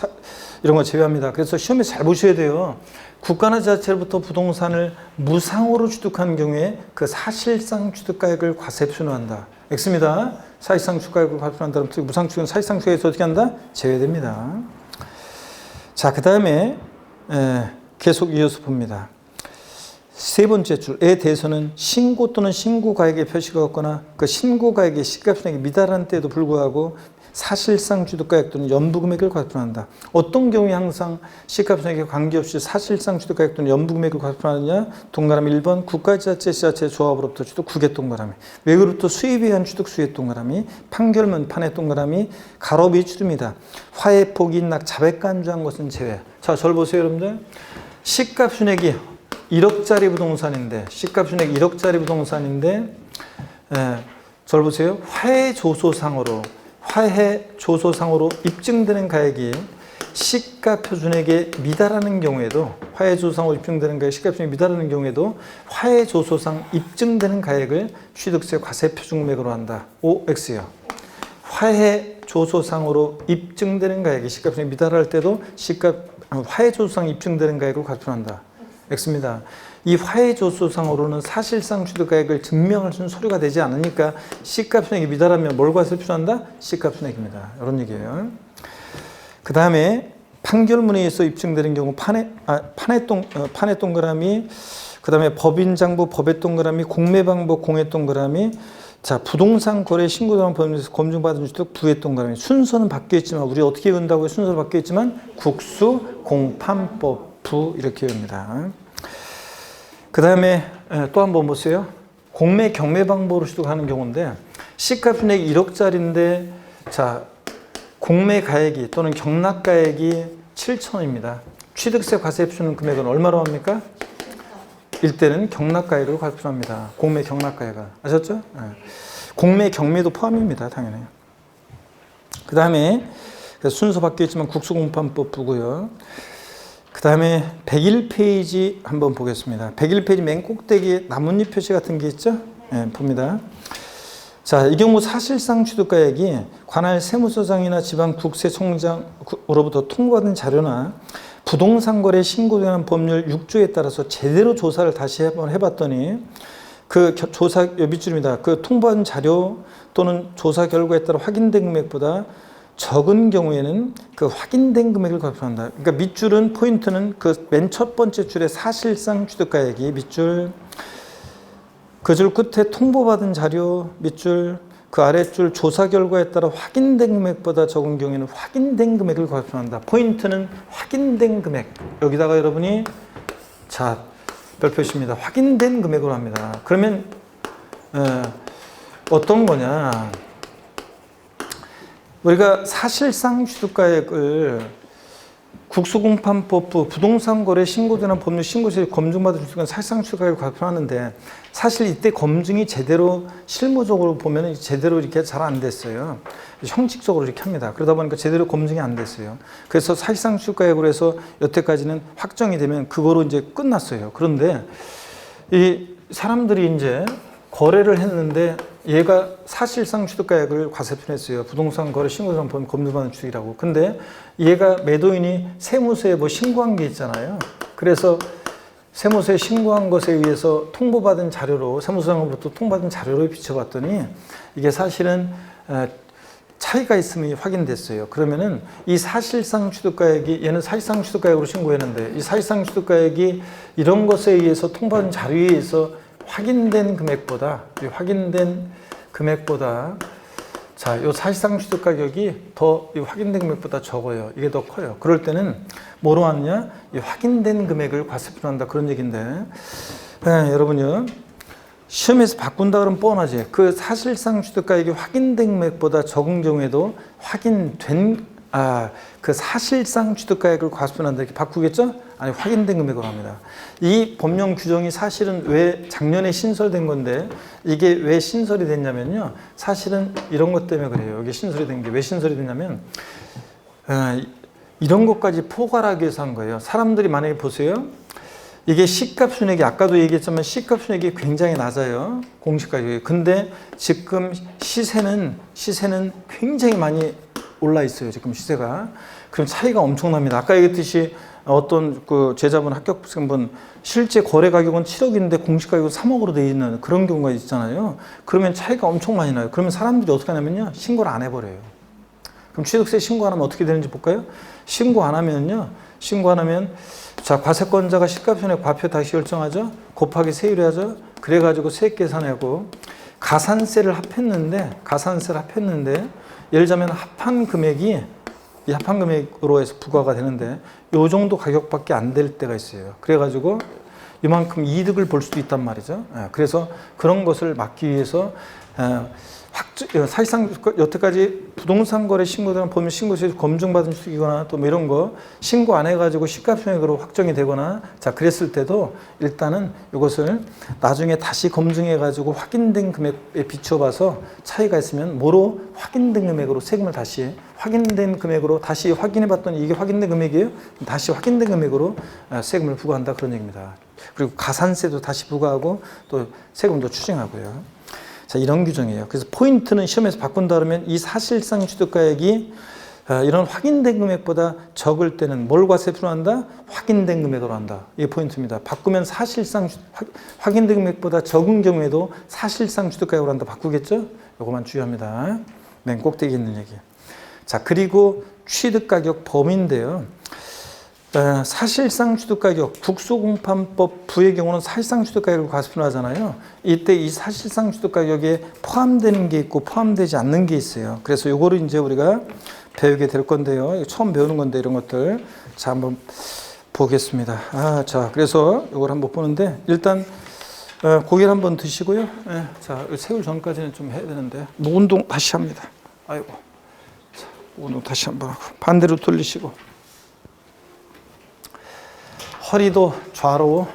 A: 이런 거 제외합니다. 그래서 시험에 잘 보셔야 돼요. 국가나 지자체로부터 부동산을 무상으로 취득한 경우에 그 사실상 취득가액을 과세 표준화한다. X입니다. 사실상 취득가액을 과세 표준화한다면 무상 취득은 사실상 취득에서 어떻게 한다? 제외됩니다. 자, 그 다음에 계속 이어서 봅니다. 세 번째 줄에 대해서는 신고 또는 신고가액의 표시가 없거나 그 신고가액의 시가표준액이 미달한 때에도 불구하고 사실상 취득가액 또는 연부금액을 과세표준한다. 어떤 경우에 항상 시가표준액에 관계없이 사실상 취득가액 또는 연부금액을 과세표준하느냐? 동그라미 1번 국가지자체 지자체 조합으로부터 취득 국외 동그라미, 외국으로부터 수입에 의한 취득 수의 동그라미, 판결문 판의 동그라미, 가로 비출입니다. 화해 포기 낙 자백 간주한 것은 제외. 자, 절 보세요, 여러분들. 시가표준액이 1억짜리 부동산인데 시가표준액 1억짜리 부동산인데 절 보세요. 화해 조소상으로 입증되는 가액이 시가표준액에 미달하는 경우에도 화해조소상으로 입증되는 가액이 시가표준액에 미달하는 경우에도 화해조소상 입증되는 가액을 취득세 과세표준금액으로 한다. OX요. 화해조소상으로 입증되는 가액이 시가표준액에 미달할 때도 화해조소상 입증되는 가액으로 과세표준한다. X입니다. 이 화해조소상으로는 사실상 취득가액을 증명할 수 있는 서류가 되지 않으니까 시가표준액이 미달하면 뭘 과세 표준한다? 시가표준액입니다. 이런 얘기예요. 그 다음에 판결문에 의해서 입증되는 경우 판의 동그라미, 그 다음에 법인장부 법의 동그라미, 공매방법 공의 동그라미, 자, 부동산 거래 신고당 법률에서 검증받은 취득 부의 동그라미. 순서는 바뀌었지만 우리 어떻게 외운다고요? 순서는 바뀌었지만 국수 공판법 부 이렇게 외웁니다. 그 다음에 또 한 번 보세요. 공매 경매 방법으로 취득하는 경우인데 시가표준액이 1억짜리인데 자, 공매 가액이 또는 경락가액이 7천원입니다. 취득세 과세 표준 금액은 얼마로 합니까? 일대는 경락가액으로 과세 표준합니다. 공매 경락가액을 아셨죠? 공매 경매도 포함입니다. 당연히. 그 다음에 순서 바뀌었지만 국수공판법 부고요. 그 다음에 101페이지 한번 보겠습니다. 101페이지 맨 꼭대기에 나뭇잎 표시 같은 게 있죠? 봅니다. 자, 이 경우 사실상 취득가액이 관할 세무서장이나 지방국세청장으로부터 통보받은 자료나 부동산 거래 신고에 관한 법률 6조에 따라서 제대로 조사를 다시 한번 해봤더니 그 조사 밑줄입니다. 그 통보받은 자료 또는 조사 결과에 따라 확인된 금액보다 적은 경우에는 그 확인된 금액을 과세한다. 그러니까 밑줄은 포인트는 그 맨 첫 번째 줄의 사실상 취득가액이 밑줄, 그 줄 끝에 통보받은 자료 밑줄, 그 아랫줄 조사 결과에 따라 확인된 금액보다 적은 경우에는 확인된 금액을 과세한다. 포인트는 확인된 금액. 여기다가 여러분이 자, 별 표시입니다. 확인된 금액으로 합니다. 그러면 어떤 거냐? 우리가 사실상 취득가액을 국수공판법부 부동산 거래 신고되는 법률 신고서에 검증받은 취득은 사실상 취득가액을 과세하는데 사실 이때 검증이 제대로 실무적으로 보면 제대로 이렇게 잘 안 됐어요. 형식적으로 이렇게 합니다. 그러다 보니까 제대로 검증이 안 됐어요. 그래서 사실상 취득가액으로 해서 여태까지는 확정이 되면 그거로 이제 끝났어요. 그런데 이 사람들이 이제 거래를 했는데 얘가 사실상 취득가액을 과세표준했어요. 부동산 거래 신고상 보면 검증받은 취득이라고. 근데 얘가 매도인이 세무서에 뭐 신고한 게 있잖아요. 그래서 세무서에 신고한 것에 의해서 통보받은 자료로 세무서장으로부터 통보받은 자료로 비춰봤더니 이게 사실은 차이가 있음이 확인됐어요. 그러면은 이 사실상 취득가액이, 얘는 사실상 취득가액으로 신고했는데 이 사실상 취득가액이 이런 것에 의해서 통보한 자료에 의해서 확인된 금액보다, 자, 이 사실상 취득 가격이 더 이 확인된 금액보다 적어요. 이게 더 커요. 그럴 때는 뭐로 하느냐? 이 확인된 금액을 과세표현한다, 그런 얘기인데, 여러분요, 시험에서 바꾼다 그러면 뻔하지. 그 사실상 취득가액이 확인된 금액보다 적은 경우에도 그 사실상 취득가액을 과세표현한다 이렇게 바꾸겠죠? 아니, 확인된 금액으로 합니다. 이 법령 규정이 사실은 왜 작년에 신설된 건데, 이게 왜 신설이 됐냐면요, 사실은 이런 것 때문에 그래요. 이게 신설이 된 게 왜 신설이 됐냐면, 이런 것까지 포괄하기 위해서 한 거예요. 사람들이 만약에 보세요, 이게 시가 순액이, 아까도 얘기했지만 시가 순액이 굉장히 낮아요, 공시가격이. 근데 지금 시세는 굉장히 많이 올라 있어요, 지금 시세가. 그럼 차이가 엄청납니다. 아까 얘기했듯이 어떤 그 제자분, 합격생분 실제 거래 가격은 7억인데 공시 가격은 3억으로 돼 있는 그런 경우가 있잖아요. 그러면 차이가 엄청 많이 나요. 그러면 사람들이 어떻게 하냐면요, 신고를 안 해버려요. 그럼 취득세 신고 안 하면 어떻게 되는지 볼까요? 신고 안 하면요, 자, 과세권자가 시가손액 과표 다시 결정하죠. 곱하기 세율 하죠. 그래가지고 세액 계산하고 가산세를 합했는데 예를 들자면 합한 금액이 이 합한 금액으로 해서 부과가 되는데 요 정도 가격밖에 안 될 때가 있어요. 그래가지고 이만큼 이득을 볼 수도 있단 말이죠. 그래서 그런 것을 막기 위해서 사실상 여태까지 부동산 거래 신고들은 보면 신고서에서 검증받은 취득이거나 또 뭐 이런 거 신고 안 해가지고 시가손액으로 확정이 되거나, 자, 그랬을 때도 일단은 이것을 나중에 다시 검증해가지고 확인된 금액에 비춰봐서 차이가 있으면 뭐로 확인된 금액으로 세금을 다시 확인된 금액으로 다시 확인해봤더니 이게 확인된 금액이에요. 다시 확인된 금액으로 세금을 부과한다, 그런 얘기입니다. 그리고 가산세도 다시 부과하고 또 세금도 추징하고요. 자, 이런 규정이에요. 그래서 포인트는 시험에서 바꾼다 그러면 이 사실상 취득가액이 이런 확인된 금액보다 적을 때는 뭘 과세표로 한다? 확인된 금액으로 한다. 이게 포인트입니다. 바꾸면 사실상 확인된 금액보다 적은 경우에도 사실상 취득가액으로 한다. 바꾸겠죠? 이것만 주의합니다. 맨 꼭대기에 있는 얘기. 자, 그리고 취득가격 범위인데요. 사실상 취득가격, 국소공판법 부의 경우는 사실상 취득가격을 과세표로 하잖아요. 이때 이 사실상 취득가격에 포함되는 게 있고 포함되지 않는 게 있어요. 그래서 요거를 이제 우리가 배우게 될 건데요. 처음 배우는 건데 이런 것들. 자, 한번 보겠습니다. 자, 그래서 요걸 한번 보는데 일단 고기를 한번 드시고요. 자, 세울 전까지는 좀 해야 되는데 목 운동 다시 합니다. 아이고. 자, 목 운동 다시 한번 하고 반대로 돌리시고. 허리도 좌로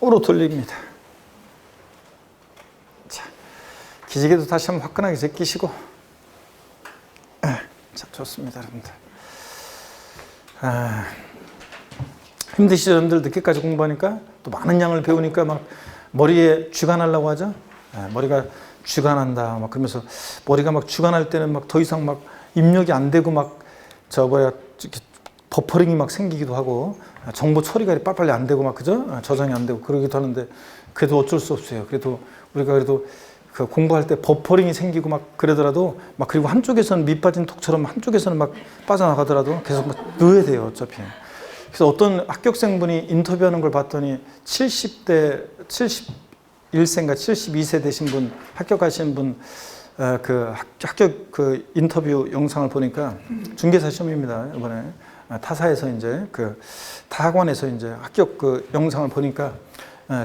A: 우로 돌립니다. 자, 기지개도 다시 한번 화끈하게 제끼시고. 자, 좋습니다, 여러분들. 힘드시죠, 여러분들? 늦게까지 공부하니까 또 많은 양을 배우니까 막 머리에 쥐가 날라고 하죠. 머리가 쥐가 난다, 막 그러면서 머리가 막 쥐가 날 때는 막 더 이상 막 입력이 안 되고 막 버퍼링이 막 생기기도 하고 정보 처리가 빨리빨리 안 되고 막, 그죠? 저장이 안 되고 그러기도 하는데 그래도 어쩔 수 없어요. 그래도 우리가 그 공부할 때 버퍼링이 생기고 막 그러더라도 막, 그리고 한쪽에서는 밑 빠진 톡처럼 한쪽에서는 막 빠져나가더라도 계속 막 넣어야 돼요, 어차피. 그래서 어떤 합격생분이 인터뷰하는 걸 봤더니 71세인가 72세 되신 분, 합격하신 분, 그 합격 그 인터뷰 영상을 보니까 중개사 시험입니다, 이번에. 타사에서 이제 타학원에서 이제 합격 그 영상을 보니까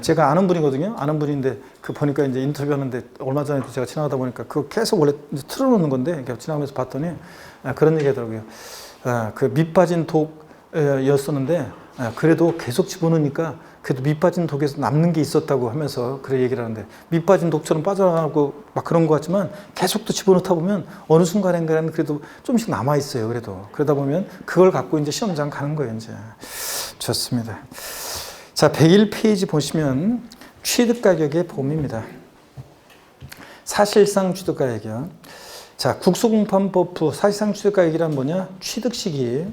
A: 제가 아는 분이거든요. 아는 분인데 그 보니까 이제 인터뷰하는데 얼마 전에도 제가 지나가다 보니까 그거 계속 원래 틀어놓는 건데 지나가면서 봤더니 그런 얘기 하더라고요. 그 밑 빠진 독이었었는데 그래도 계속 집어넣으니까 그래도 밑 빠진 독에서 남는 게 있었다고 하면서 그래 얘기를 하는데, 밑 빠진 독처럼 빠져나가고 막 그런 것 같지만 계속 또 집어넣다 보면 어느 순간인가는 그래도 조금씩 남아 있어요. 그래도 그러다 보면 그걸 갖고 이제 시험장 가는 거예요, 이제. 좋습니다. 자, 101페이지 보시면 취득가격의 범위입니다. 사실상 취득가격이요. 자, 국소공판법 사실상 취득가격이란 뭐냐? 취득 시기.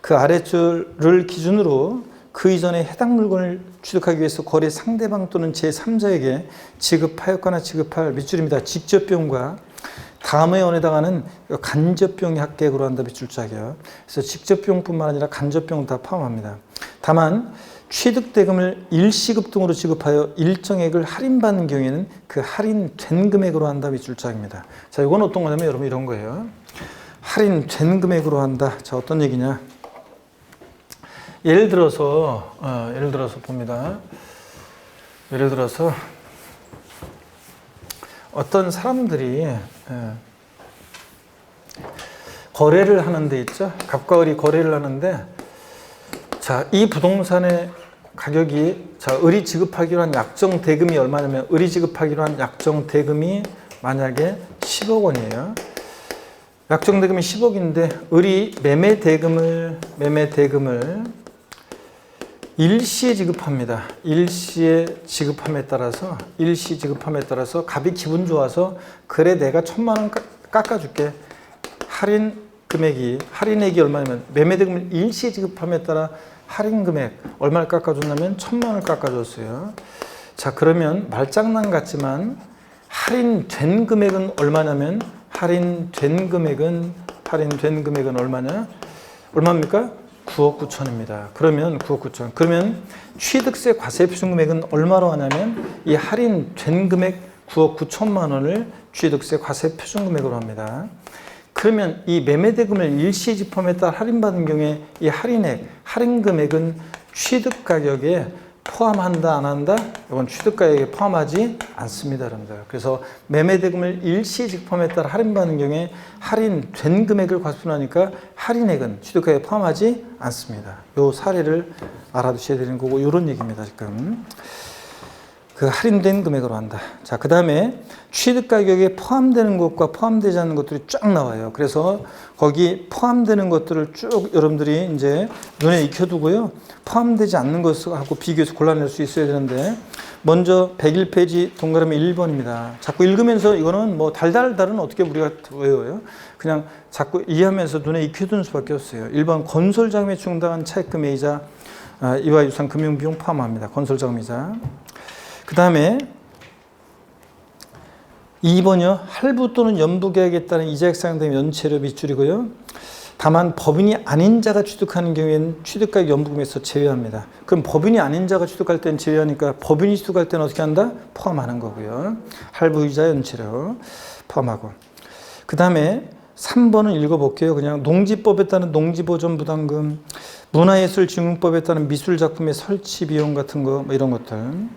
A: 그 아래줄을 기준으로 그 이전에 해당 물건을 취득하기 위해서 거래 상대방 또는 제3자에게 지급하였거나 지급할 밑줄입니다. 직접 비용과 다음의 원에다가는 간접비용이 합계액으로 한다 밑줄 자격. 그래서 직접비용뿐만 아니라 간접비용 다 포함합니다. 다만 취득대금을 일시급 등으로 지급하여 일정액을 할인받는 경우에는 그 할인된 금액으로 한다 밑줄 자격입니다. 자, 이건 어떤 거냐면 여러분 이런 거예요. 할인된 금액으로 한다. 자, 어떤 얘기냐? 예를 들어서 봅니다. 예를 들어서 어떤 사람들이 거래를 하는 데 있죠. 갑과 을이 거래를 하는데, 자, 이 부동산의 가격이, 자, 을이 지급하기로 한 약정 대금이 얼마냐면, 을이 지급하기로 한 약정 대금이 만약에 10억 원이에요. 약정 대금이 10억인데 을이 매매 대금을 일시에 지급합니다. 일시에 지급함에 따라서 갑이 기분 좋아서, 그래 내가 1,000만 원 깎아줄게. 할인액이 얼마냐면, 매매 대금을 일시에 지급함에 따라 할인 금액 얼마를 깎아줬냐면 1,000만 원을 깎아줬어요. 자, 그러면 말장난 같지만 할인된 금액은 얼마냐면, 할인된 금액은 얼마냐? 얼마입니까? 9억 9천입니다. 그러면 9억 9천. 그러면 취득세 과세 표준 금액은 얼마로 하냐면, 이 할인된 금액 9억 9천만 원을 취득세 과세 표준 금액으로 합니다. 그러면 이 매매대금을 일시에 지급함에 따라 할인받은 경우에 이 할인 금액은 취득 가격에 포함한다, 안 한다? 이건 취득 가격에 포함하지 않습니다, 여러분들. 그래서 매매대금을 일시에 지급함에 따라 할인받는 경우에 할인된 금액을 과세하니까 할인액은 취득 가격에 포함하지 않습니다. 이 사례를 알아두셔야 되는 거고, 이런 얘기입니다, 지금. 그 할인된 금액으로 한다. 자, 그 다음에 취득 가격에 포함되는 것과 포함되지 않는 것들이 쫙 나와요. 그래서 거기 포함되는 것들을 쭉 여러분들이 이제 눈에 익혀두고요. 포함되지 않는 것하고 비교해서 골라낼 수 있어야 되는데, 먼저 101페이지 동그라미 1번입니다. 자꾸 읽으면서 이거는 뭐 달달달은 어떻게 우리가 외워요? 그냥 자꾸 이해하면서 눈에 익혀두는 수밖에 없어요. 1번 건설자금에 충당한 차입금이자 이와 유사한 금융비용 포함합니다. 건설자금이자. 그 다음에 2번이요. 할부 또는 연부계약에 따른 이자액 상당의 연체료 밑줄이고요. 다만 법인이 아닌 자가 취득하는 경우에는 취득가격 연부금에서 제외합니다. 그럼 법인이 아닌 자가 취득할 때는 제외하니까 법인이 취득할 때는 어떻게 한다? 포함하는 거고요. 할부이자 연체료 포함하고. 그 다음에 3번은 읽어볼게요. 그냥 농지법에 따른 농지보존부담금, 문화예술진흥법에 따른 미술작품의 설치비용 같은 거, 뭐 이런 것들.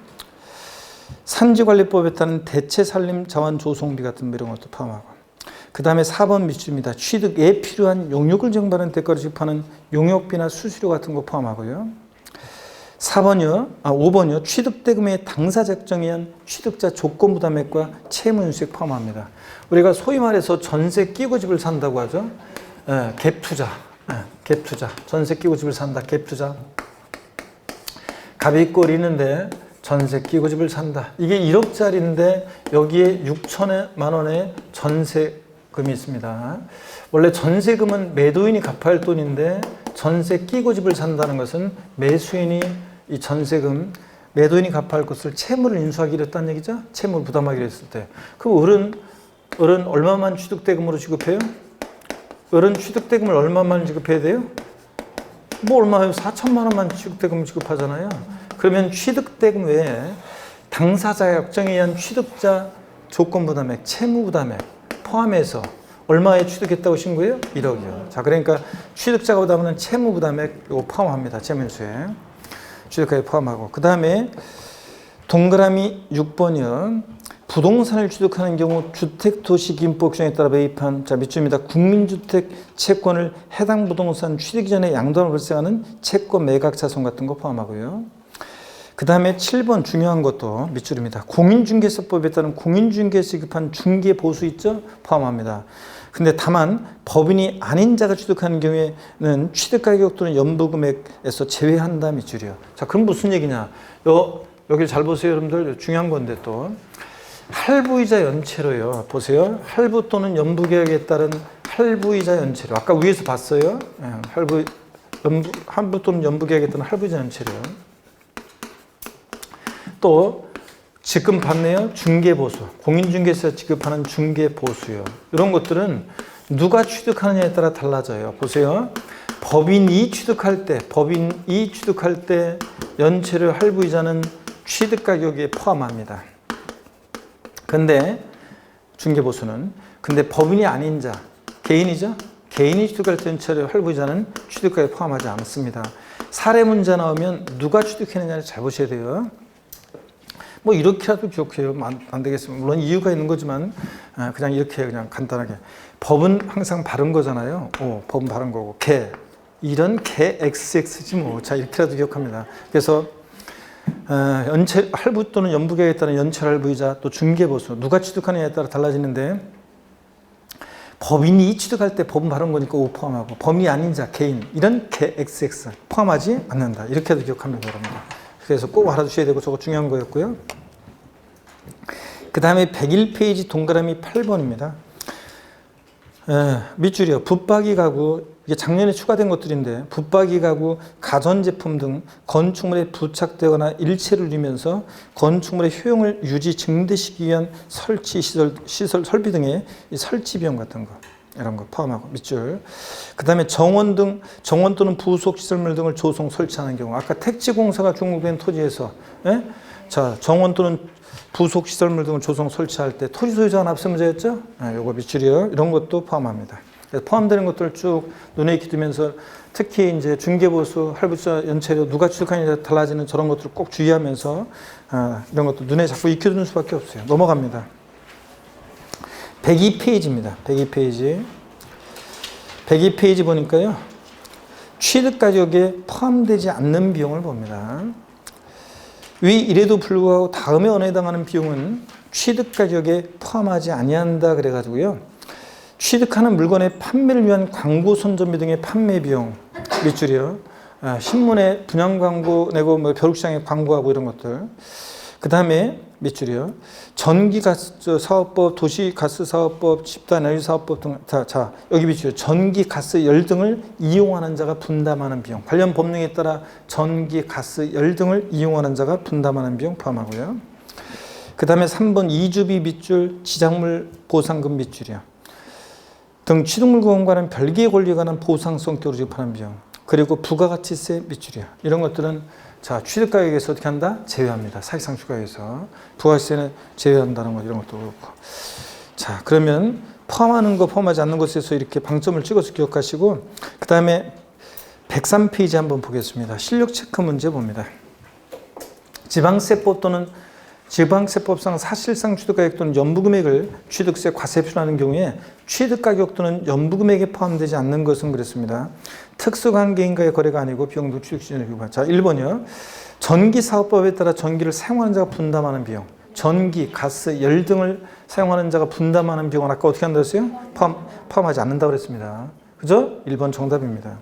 A: 산지관리법에 따른 대체산림자원조성비 같은 이런 것도 포함하고. 그 다음에 4번 밑줄입니다. 취득에 필요한 용역을 정발하는 대가로 지급하는 용역비나 수수료 같은 거 포함하고요. 5번이요. 취득대금의 당사자 적정에 의한 취득자 조건부담액과 채무인수액 포함합니다. 우리가 소위 말해서 전세 끼고 집을 산다고 하죠. 갭투자. 전세 끼고 집을 산다. 갭투자. 갑이 있고 있는데 전세 끼고 집을 산다. 이게 1억짜리인데 여기에 6천만 원의 전세금이 있습니다. 원래 전세금은 매도인이 갚아야 할 돈인데, 전세 끼고 집을 산다는 것은 매수인이 이 전세금, 매도인이 갚아야 할 것을 채무를 인수하기로 했다는 얘기죠. 채무를 부담하기로 했을 때. 그럼 을은 얼마만 취득대금으로 지급해요? 을은 취득대금을 얼마만 지급해야 돼요? 뭐 얼마예요? 4천만 원만 취득대금 지급하잖아요. 그러면 취득대금 외에 당사자 약정에 의한 취득자 조건부담액, 채무부담액 포함해서 얼마에 취득했다고 신고해요? 1억이요. 자, 그러니까 취득자가 부담하는 채무부담액 이거 포함합니다. 채무인수에 취득가에 포함하고. 그 다음에 동그라미 6번이요. 부동산을 취득하는 경우 주택도시기금법 규정에 따라 매입한, 자, 밑줄입니다. 국민주택 채권을 해당 부동산 취득 전에 양도를 발생하는 채권 매각 자손 같은 거 포함하고요. 그 다음에 7번 중요한 것도 밑줄입니다. 공인중개사법에 따른 공인중개에서 지급한 중개보수 있죠? 포함합니다. 근데 다만 법인이 아닌 자가 취득하는 경우에는 취득가격 또는 연부금액에서 제외한다 밑줄이요. 자, 그럼 무슨 얘기냐? 여기 잘 보세요, 여러분들. 중요한 건데 또. 할부이자 연체료요. 보세요. 할부 또는 연부계약에 따른 할부이자 연체료. 아까 위에서 봤어요. 할부 또는 연부계약에 따른 할부이자 연체료. 또 지금 봤네요. 중개보수. 공인중개사에서 지급하는 중개보수요. 이런 것들은 누가 취득하느냐에 따라 달라져요. 보세요. 법인이 취득할 때 연체료 할부이자는 취득가격에 포함합니다. 근데 중개보수는 법인이 아닌 자, 개인이죠? 개인이 취득할 때 연체료 할부이자는 취득가격에 포함하지 않습니다. 사례 문제 나오면 누가 취득했느냐를 잘 보셔야 돼요. 뭐 이렇게라도 기억해요. 안 되겠습니다. 물론 이유가 있는 거지만 그냥 이렇게 그냥 간단하게. 법은 항상 바른 거잖아요. 법은 바른 거고. 이런 개 XX지 뭐. 자, 이렇게라도 기억합니다. 그래서 연체 할부 또는 연부계획에 따른 연체 할부이자 또 중개보수 누가 취득하느냐에 따라 달라지는데 법인이 취득할 때 법은 바른 거니까 O 포함하고 법인이 아닌 자 개인 이런 개 XX 포함하지 않는다. 이렇게도 기억합니다, 여러분. 그래서 꼭 알아두셔야 되고 저거 중요한 거였고요. 그 다음에 101페이지 동그라미 8번입니다. 밑줄이요. 붙박이 가구, 이게 작년에 추가된 것들인데 붙박이 가구, 가전제품 등 건축물에 부착되거나 일체를 누리면서 건축물의 효용을 유지 증대시키기 위한 설치 시설 설비 등의 설치 비용 같은 거 이런 거 포함하고 밑줄. 그 다음에 정원 또는 부속 시설물 등을 조성 설치하는 경우 아까 택지공사가 중공된 토지에서 자 정원 또는 부속 시설물 등을 조성 설치할 때 토지 소유자가 납세 문제였죠? 요거 밑줄이요. 이런 것도 포함합니다. 포함되는 것들 쭉 눈에 익히면서 특히 이제 중개보수, 할부자, 연체료 누가 취득하느냐에 달라지는 저런 것들을 꼭 주의하면서 이런 것도 눈에 자꾸 익혀두는 수밖에 없어요. 넘어갑니다. 102페이지입니다. 102페이지. 102페이지 보니까요. 취득가격에 포함되지 않는 비용을 봅니다. 위 이래도 불구하고 다음에 언어에 해당하는 비용은 취득가격에 포함하지 아니한다 그래가지고요. 취득하는 물건의 판매를 위한 광고 선전비 등의 판매 비용 밑줄이요. 신문에 분양 광고 내고 뭐 벼룩시장에 광고하고 이런 것들. 그 다음에 밑줄이요. 전기가스 사업법, 도시가스 사업법, 집단에너지 사업법 등. 자 여기 밑줄. 전기, 가스, 열 등을 이용하는 자가 분담하는 비용. 관련 법령에 따라 전기, 가스, 열 등을 이용하는 자가 분담하는 비용 포함하고요. 그 다음에 3번 이주비 밑줄, 지작물 보상금 밑줄이요. 등 취득물건과는 별개의 권리에 관한 보상 성격으로 지급하는 비용. 그리고 부가가치세 밑줄이요. 이런 것들은 자, 취득가격에서 어떻게 한다? 제외합니다. 사실상 추가해서. 부가세는 제외한다는 거 이런 것도 그렇고. 자, 그러면 포함하는 거, 포함하지 않는 것에서 이렇게 방점을 찍어서 기억하시고, 그 다음에 103페이지 한번 보겠습니다. 실력 체크 문제 봅니다. 지방세법 또는 지방세법상 사실상 취득가격 또는 연부금액을 취득세 과세표하는 경우에 취득가격 또는 연부금액에 포함되지 않는 것은 그랬습니다. 특수관계인과의 거래가 아니고 비용도 취득시즌의 규모. 자, 1번이요. 전기사업법에 따라 전기를 사용하는 자가 분담하는 비용. 전기, 가스, 열 등을 사용하는 자가 분담하는 비용은 아까 어떻게 한다고 했어요? 포함하지 않는다고 그랬습니다. 그죠? 1번 정답입니다.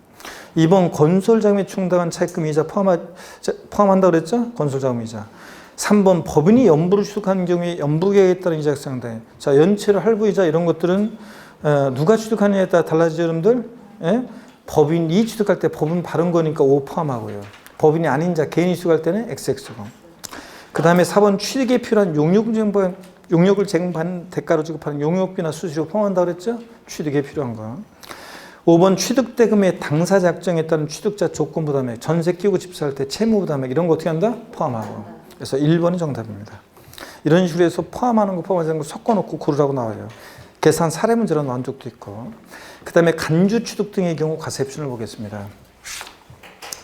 A: 2번 건설자금에 충당한 차입금 이자 포함한다고 그랬죠? 건설자금 이자. 3번 법인이 연부를 취득하는 경우에 연부계획에 따른 이자가 상당해. 자, 연체료, 할부이자 이런 것들은 누가 취득하느냐에 따라 달라지죠, 여러분들? 법인이 취득할 때 법은 바른 거니까 O 포함하고요. 법인이 아닌 자, 개인이 취득할 때는 XX고. 그 다음에 4번 취득에 필요한 용역을 제공받는 대가로 지급하는 용역비나 수수료 포함한다고 그랬죠? 취득에 필요한 거. 5번 취득대금의 당사자 약정에 따른 취득자 조건 부담액, 전세 끼고 집사할 때 채무 부담액 이런 거 어떻게 한다? 포함하고. 그래서 1번이 정답입니다. 이런 식으로 해서 포함하는 거 포함하지 않는 거 섞어놓고 고르라고 나와요. 계산 사례 문제로 나온 적도 있고. 그 다음에 간주 취득 등의 경우 과세 옵션을 보겠습니다.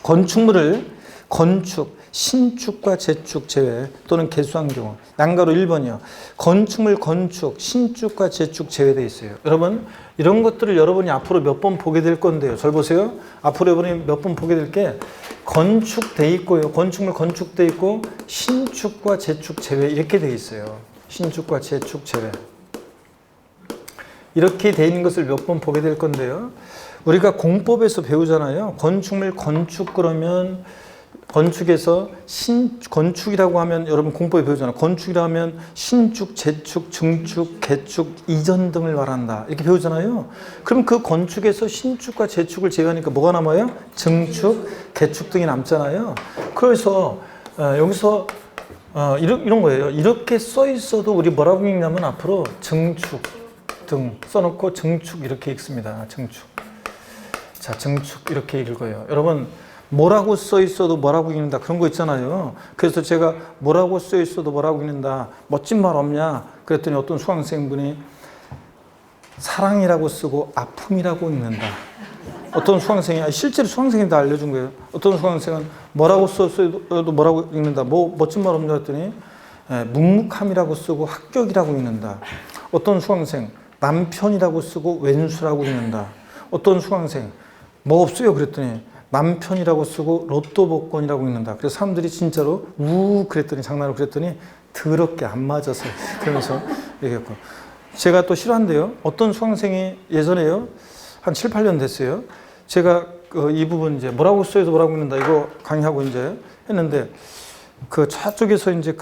A: 건축물을 건축, 신축과 재축 제외 또는 개수한 경우. 양가로 1번이요. 건축물 건축, 신축과 재축 제외되어 있어요. 여러분 이런 것들을 여러분이 앞으로 몇 번 보게 될 건데요. 잘 보세요. 앞으로 여러분이 몇 번 보게 될 게 건축돼 있고요. 건축물 건축돼 있고 신축과 재축 제외 이렇게 돼 있어요. 신축과 재축 제외. 이렇게 돼 있는 것을 몇 번 보게 될 건데요. 우리가 공법에서 배우잖아요. 건축물 건축 그러면 건축에서 건축이라고 하면 여러분 공법에 배우잖아요. 건축이라고 하면 신축, 재축, 증축, 개축, 이전 등을 말한다. 이렇게 배우잖아요. 그럼 그 건축에서 신축과 재축을 제외하니까 뭐가 남아요? 증축, 개축 등이 남잖아요. 그래서 여기서 이런 거예요. 이렇게 써 있어도 우리 뭐라고 읽냐면 앞으로 증축 등 써놓고 증축 이렇게 읽습니다. 증축. 자, 증축 이렇게 읽어요. 여러분, 뭐라고 써 있어도 뭐라고 읽는다 그런 거 있잖아요. 그래서 제가 뭐라고 써 있어도 뭐라고 읽는다, 멋진 말 없냐 그랬더니 어떤 수강생분이 사랑이라고 쓰고 아픔이라고 읽는다. 어떤 수강생이, 실제로 수강생이 다 알려준 거예요. 어떤 수강생은 뭐라고 써도 뭐라고 읽는다, 뭐 멋진 말 없냐 했더니 묵묵함이라고 쓰고 합격이라고 읽는다. 어떤 수강생 남편이라고 쓰고 왼수라고 읽는다. 어떤 수강생 뭐 없어요 그랬더니 남편이라고 쓰고 로또 복권이라고 읽는다. 그래서 사람들이 진짜로 그랬더니 장난으로 그랬더니 더럽게 안 맞아서 그러면서 얘기했고, 제가 또 싫어한데요. 어떤 수강생이 예전에요, 한 7, 8년 됐어요. 제가 이 부분 이제 뭐라고 써도 뭐라고 읽는다 이거 강의하고 이제 했는데, 그 저쪽에서 이제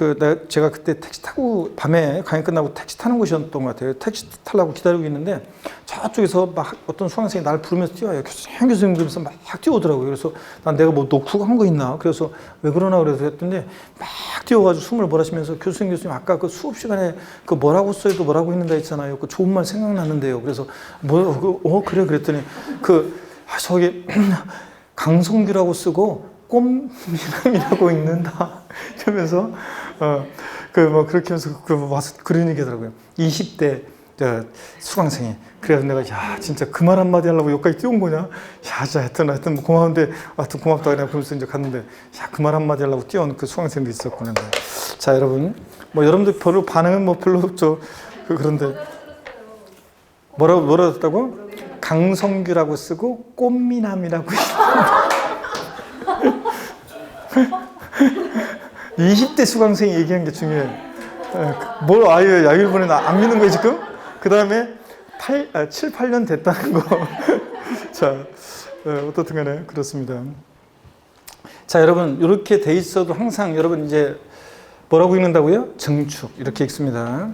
A: 제가 그때 택시 타고 밤에 강의 끝나고 택시 타는 곳이었던 것 같아요. 택시 타려고 기다리고 있는데 저쪽에서 막 어떤 수강생이 날 부르면서 뛰어요. 교수님 그러면서 막 뛰어오더라고요. 그래서 난 내가 뭐 놓고 간 거 있나? 그래서 왜 그러나 그래서 했더니 막 뛰어가지고 숨을 몰아쉬면서 교수님 아까 그 수업 시간에 그 뭐라고 써도 뭐라고 읽는다 했잖아요. 그 좋은 말 생각났는데요. 그래서 그래 그랬더니 저기 강성규라고 쓰고 꽃미남이라고 읽는다. 이러면서, 그렇게 하면서, 와서 그런 얘기 하더라고요. 20대 수강생이. 그래서 내가, 진짜 그 말 한마디 하려고 여기까지 뛰어온 거냐? 하여튼 뭐 고마운데, 하여튼 고맙다. 그러면서 이제 갔는데, 그 말 한마디 하려고 뛰어온 그 수강생도 있었구나. 자, 여러분. 여러분들 별로 반응은 별로 없죠. 그런데, 뭐라고 했다고? 강성규라고 쓰고, 꽃미남이라고 읽는다. 20대 수강생이 얘기한 게 중요해. 뭘 아예 야율분에 안 믿는 거예요, 지금? 그 다음에 7, 8년 됐다는 거. 자, 어떻든 간에 그렇습니다. 자, 여러분, 이렇게 돼 있어도 항상 여러분 이제 뭐라고 읽는다고요? 증축. 이렇게 읽습니다.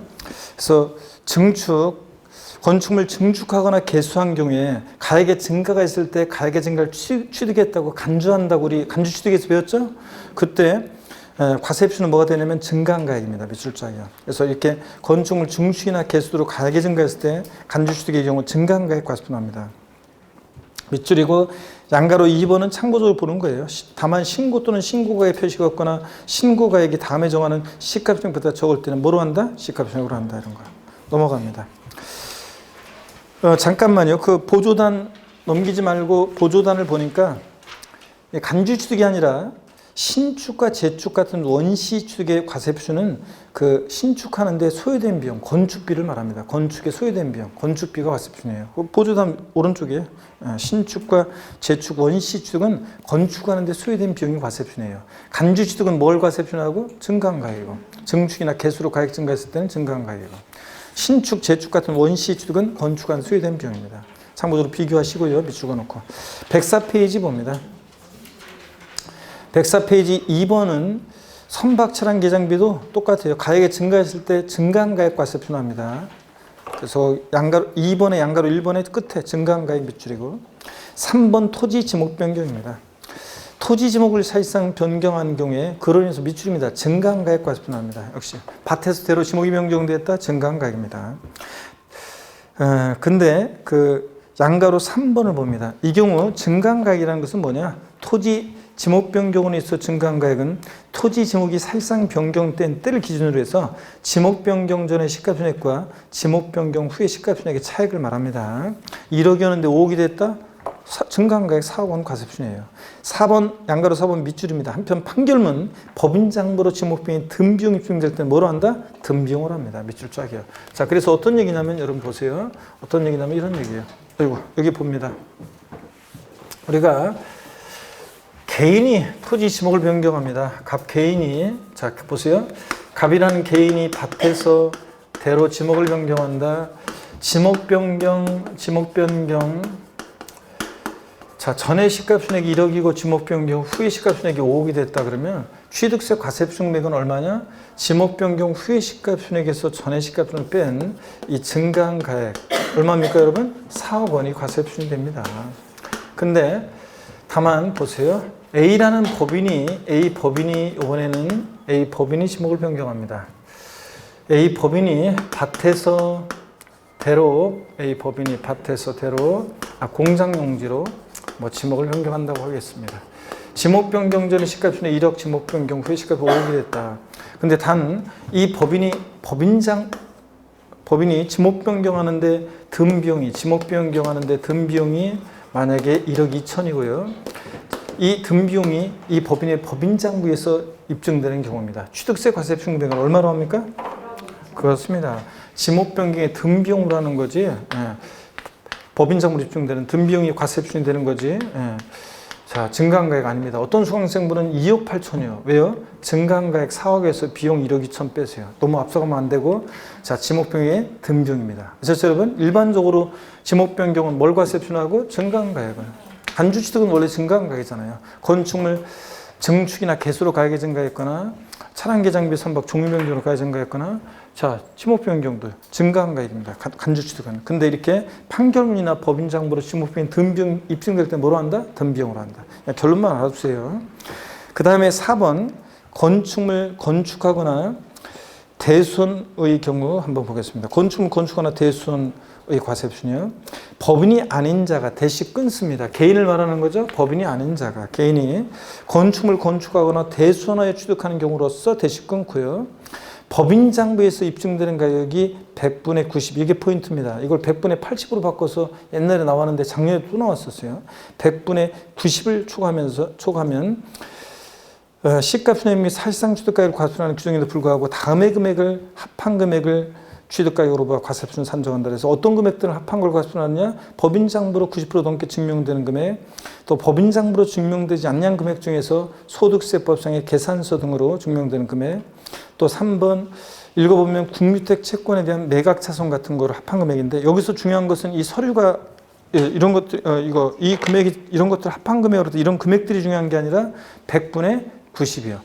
A: 그래서 증축, 건축물 증축하거나 개수한 경우에 가액의 증가가 있을 때 가액의 증가를 취득했다고 간주한다고 우리 간주 취득에서 배웠죠? 그때 과세표는 뭐가 되냐면 증가한가액입니다. 미출자예요. 그래서 이렇게 건축물 증축이나 개수로 가액의 증가했을 때 간주 취득의 경우 증가한가액 과세표 나옵니다. 밑줄이고 양가로 2번은 참고적으로 보는 거예요. 다만 신고 또는 신고가액 표시가 없거나 신고가액이 다음에 정하는 시가표준액보다 적을 때는 뭐로 한다? 시가표준액으로 한다. 이런 거 넘어갑니다. 잠깐만요. 그 보조단 넘기지 말고 보조단을 보니까 간주 취득이 아니라 신축과 재축 같은 원시 취득의 과세표준은 그 신축하는데 소요된 비용, 건축비를 말합니다. 건축에 소요된 비용, 건축비가 과세표준이에요. 보조단 오른쪽에 신축과 재축, 원시 취득은 건축하는데 소요된 비용이 과세표준이에요. 간주 취득은 뭘 과세표준하고? 증가한 가액이고, 증축이나 개수로 가액 증가했을 때는 증가한 가액이고, 신축, 재축 같은 원시 취득은 건축한 소요된 비용입니다. 참고적으로 비교하시고요. 밑줄 놓고 104페이지 봅니다. 104페이지 2번은 선박 차량 개장비도 똑같아요. 가액이 증가했을 때 증가한 가액 과세표 나옵니다. 그래서 2번의 양가로 1번의 끝에 증가한 가액 밑줄이고, 3번 토지 지목 변경입니다. 토지 지목을 사실상 변경한 경우에 그로 인해서 밑줄입니다. 증가한 가액 과세표 나옵니다. 역시 밭에서 대로 지목이 변경됐다, 증가한 가액입니다. 근데 그 양가로 3번을 봅니다. 이 경우 증가한 가액이라는 것은 뭐냐? 토지 지목 변경으로 있어 증가한 가액은 토지 지목이 사실상 변경된 때를 기준으로 해서 지목 변경 전의 시가표준액과 지목 변경 후의 시가표준액의 차액을 말합니다. 1억이었는데 5억이 됐다? 증가한 가액 4억 원 과세표준이에요. 4번 양가로 4번 밑줄입니다. 한편 판결문 법인장부로 지목비용이 든비용이 집행될 때는 뭐로 한다? 든비용으로 합니다. 밑줄 쫙이요. 자, 그래서 어떤 얘기냐면 여러분 보세요. 어떤 얘기냐면 이런 얘기예요. 아이고, 여기 봅니다. 우리가 개인이 토지 지목을 변경합니다. 갑 개인이, 자 보세요. 갑이라는 개인이 밭에서 대로 지목을 변경한다. 지목 변경. 자, 전에 시가표준액이 1억이고 지목 변경 후에 시가표준액이 5억이 됐다 그러면 취득세 과세표준액은 얼마냐? 지목 변경 후에 시가표준액에서 전에 시가표준액 뺀 이 증가한 가액 얼마입니까, 여러분? 4억 원이 과세표준이 됩니다. 근데 다만 보세요. A 법인이 이번에는 A 법인이 지목을 변경합니다. A 법인이 밭에서 대로 공장 용지로 지목을 변경한다고 하겠습니다. 지목 변경 전에 시가순위 1억, 지목 변경 후에 시가가 5억이 됐다. 근데 단 이 법인이 지목 변경하는데 지목 변경하는데 든 비용이 만약에 1억 2천이고요. 이 든 비용이 이 법인의 법인장부에서 입증되는 경우입니다. 취득세 과세 표준금액은 얼마로 합니까? 그렇습니다. 지목 변경의 든 비용으로 하는 거지. 예. 법인장부로 입증되는 든 비용이 과세 표준이 되는 거지. 예. 자, 증가한가액 아닙니다. 어떤 수강생분은 2억 8천이요. 왜요? 증가한가액 4억에서 비용 1억 2천 빼세요. 너무 앞서가면 안 되고, 자, 지목 변경의 든 비용입니다. 그래서 여러분, 일반적으로 지목 변경은 뭘 과세 표준하고 증가한가액을. 간주 취득은 원래 증가한가액이잖아요. 건축물 증축이나 개수로 가액이 증가했거나, 차량계 장비 선박 종류 변경으로 가액이 증가했거나, 자, 지목 변경도 증가한가액입니다. 간주 취득은. 근데 이렇게 판결문이나 법인장부로 지목 변경 든 비용 입증될 때 뭐로 한다? 든 비용으로 한다. 결론만 알아두세요. 그 다음에 4번 건축물 건축하거나 대손의 경우 한번 보겠습니다. 건축물 건축하거나 대손의 과세 표준이요. 법인이 아닌 자가 대시 끊습니다. 개인을 말하는 거죠. 법인이 아닌 자가 개인이 건축물 건축하거나 대손하여 취득하는 경우로서 대시 끊고요. 법인장부에서 입증되는 가격이 100분의 90 이게 포인트입니다. 이걸 100분의 80으로 바꿔서 옛날에 나왔는데 작년에 또 나왔었어요. 100분의 90을 초과하면 시가순위 및 사실상 취득가격을 과세하는 규정에도 불구하고 다음의 금액을 합한 금액을 취득가격으로 과세표준 산정한다. 그래서 어떤 금액들은 합한 걸 과세표준하느냐? 법인장부로 90% 넘게 증명되는 금액, 또 법인장부로 증명되지 않는 금액 중에서 소득세법상의 계산서 등으로 증명되는 금액, 또 3번 읽어보면 국유택 채권에 대한 매각차손 같은 거를 합한 금액인데 여기서 중요한 것은 이 서류가 이런 것들 이 금액이 이런 것들 합한 금액으로 이런 금액들이 중요한 게 아니라 100분의 90이요.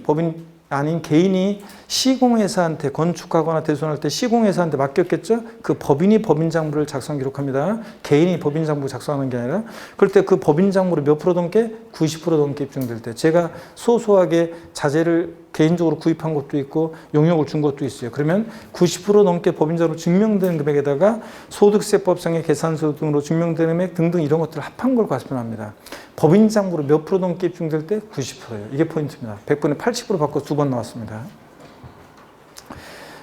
A: 법인 아닌 개인이 시공회사한테 건축하거나 대손할 때 시공회사한테 맡겼겠죠? 그 법인이 법인장부를 작성 기록합니다. 개인이 법인장부 작성하는 게 아니라 그럴 때 그 법인장부를 몇 프로 넘게? 90% 넘게 입증될 때 제가 소소하게 자재를 개인적으로 구입한 것도 있고 용역을 준 것도 있어요. 그러면 90% 넘게 법인장부로 증명된 금액에다가 소득세법상의 계산서 등으로 증명되는 금액 등등 이런 것들을 합한 걸 과세표준합니다. 법인장부로 몇 프로 넘게 입증될 때 90%예요. 이게 포인트입니다. 100분의 80으로 바꿔 2번 나왔습니다.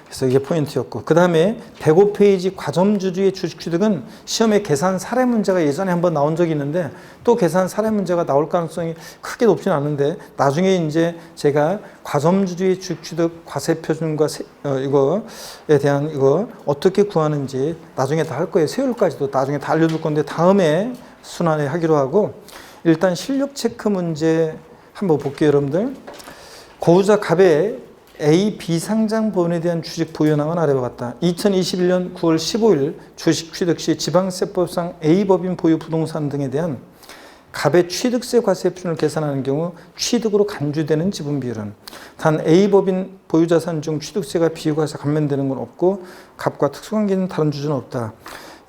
A: 그래서 이게 포인트였고 그 다음에 105페이지 과점주주의 주식취득은 시험에 계산 사례 문제가 예전에 한번 나온 적이 있는데 또 계산 사례 문제가 나올 가능성이 크게 높지는 않은데 나중에 이제 제가 과점주주의 주식취득 과세표준과 이거에 대한 이거 어떻게 구하는지 나중에 다 할 거예요. 세율까지도 나중에 다 알려줄 건데 다음에 순환에 하기로 하고 일단 실력 체크 문제 한번 볼게요, 여러분들. 고유자 갑의 A, B 상장 법인에 대한 주식 보유 현황은 아래와 같다. 2021년 9월 15일 주식 취득 시 지방세법상 A 법인 보유 부동산 등에 대한 갑의 취득세 과세 표준을 계산하는 경우 취득으로 간주되는 지분 비율은 단 A 법인 보유 자산 중 취득세가 비과세 감면되는 건 없고 갑과 특수관계는 다른 주주는 없다.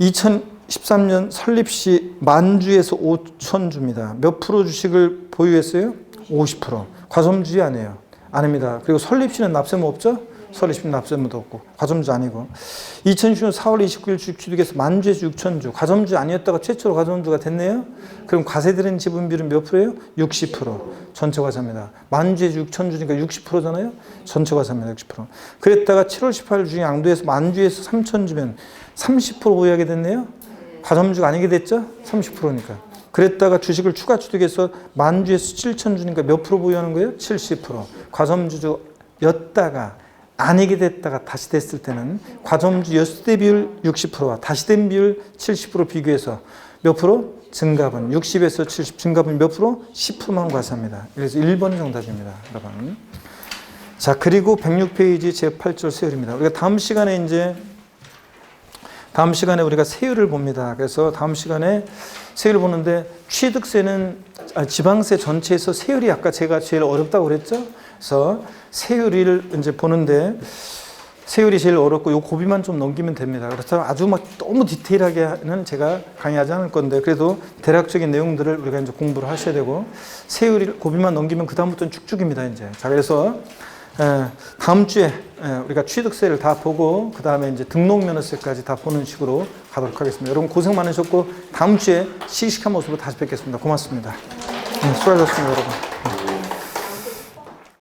A: 2013년 설립 시 만주에서 5천주입니다. 몇 프로 주식을 보유했어요? 50%. 과점주의 아니에요. 아닙니다. 그리고 설립 시는 납세무 없죠? 설립 시는 납세무도 없고 과점주 아니고 2010년 4월 29일 주식 취득해서 만주에서 6천주 과점주 아니었다가 최초로 과점주가 됐네요. 그럼 과세되는 지분 비율은 몇 프로예요? 60%. 전체 과세입니다. 만주에서 6천주니까 60%잖아요. 전체 과세입니다. 60%. 그랬다가 7월 18일 중에 양도에서 만주에서 3천주면 30% 보유하게 됐네요. 과점주가 아니게 됐죠? 30%니까. 그랬다가 주식을 추가 취득해서 만주에서 7천 주니까 몇 프로 보유하는 거예요? 70%. 과점주였다가 아니게 됐다가 다시 됐을 때는 과점주였을 때 비율 60%와 다시 된 비율 70% 비교해서 몇 프로? 증가분 60에서 70 증가분 몇 프로? 10%만 과세합니다. 그래서 1번이 정답입니다. 여러분. 자, 그리고 106페이지 제8절 세율입니다. 우리가 다음 시간에 우리가 세율을 봅니다. 그래서 다음 시간에 세율을 보는데 취득세는 지방세 전체에서 세율이 아까 제가 제일 어렵다고 그랬죠. 그래서 세율을 이제 보는데 세율이 제일 어렵고 요 고비만 좀 넘기면 됩니다. 그렇다면 아주 막 너무 디테일하게는 제가 강의하지 않을 건데 그래도 대략적인 내용들을 우리가 이제 공부를 하셔야 되고 세율이 고비만 넘기면 그 다음부터는 쭉쭉입니다. 이제 자 그래서 다음 주에 우리가 취득세를 다 보고 그 다음에 이제 등록면허세까지 다 보는 식으로 가도록 하겠습니다. 여러분 고생 많으셨고 다음 주에 씩씩한 모습으로 다시 뵙겠습니다. 고맙습니다. 수고하셨습니다, 여러분.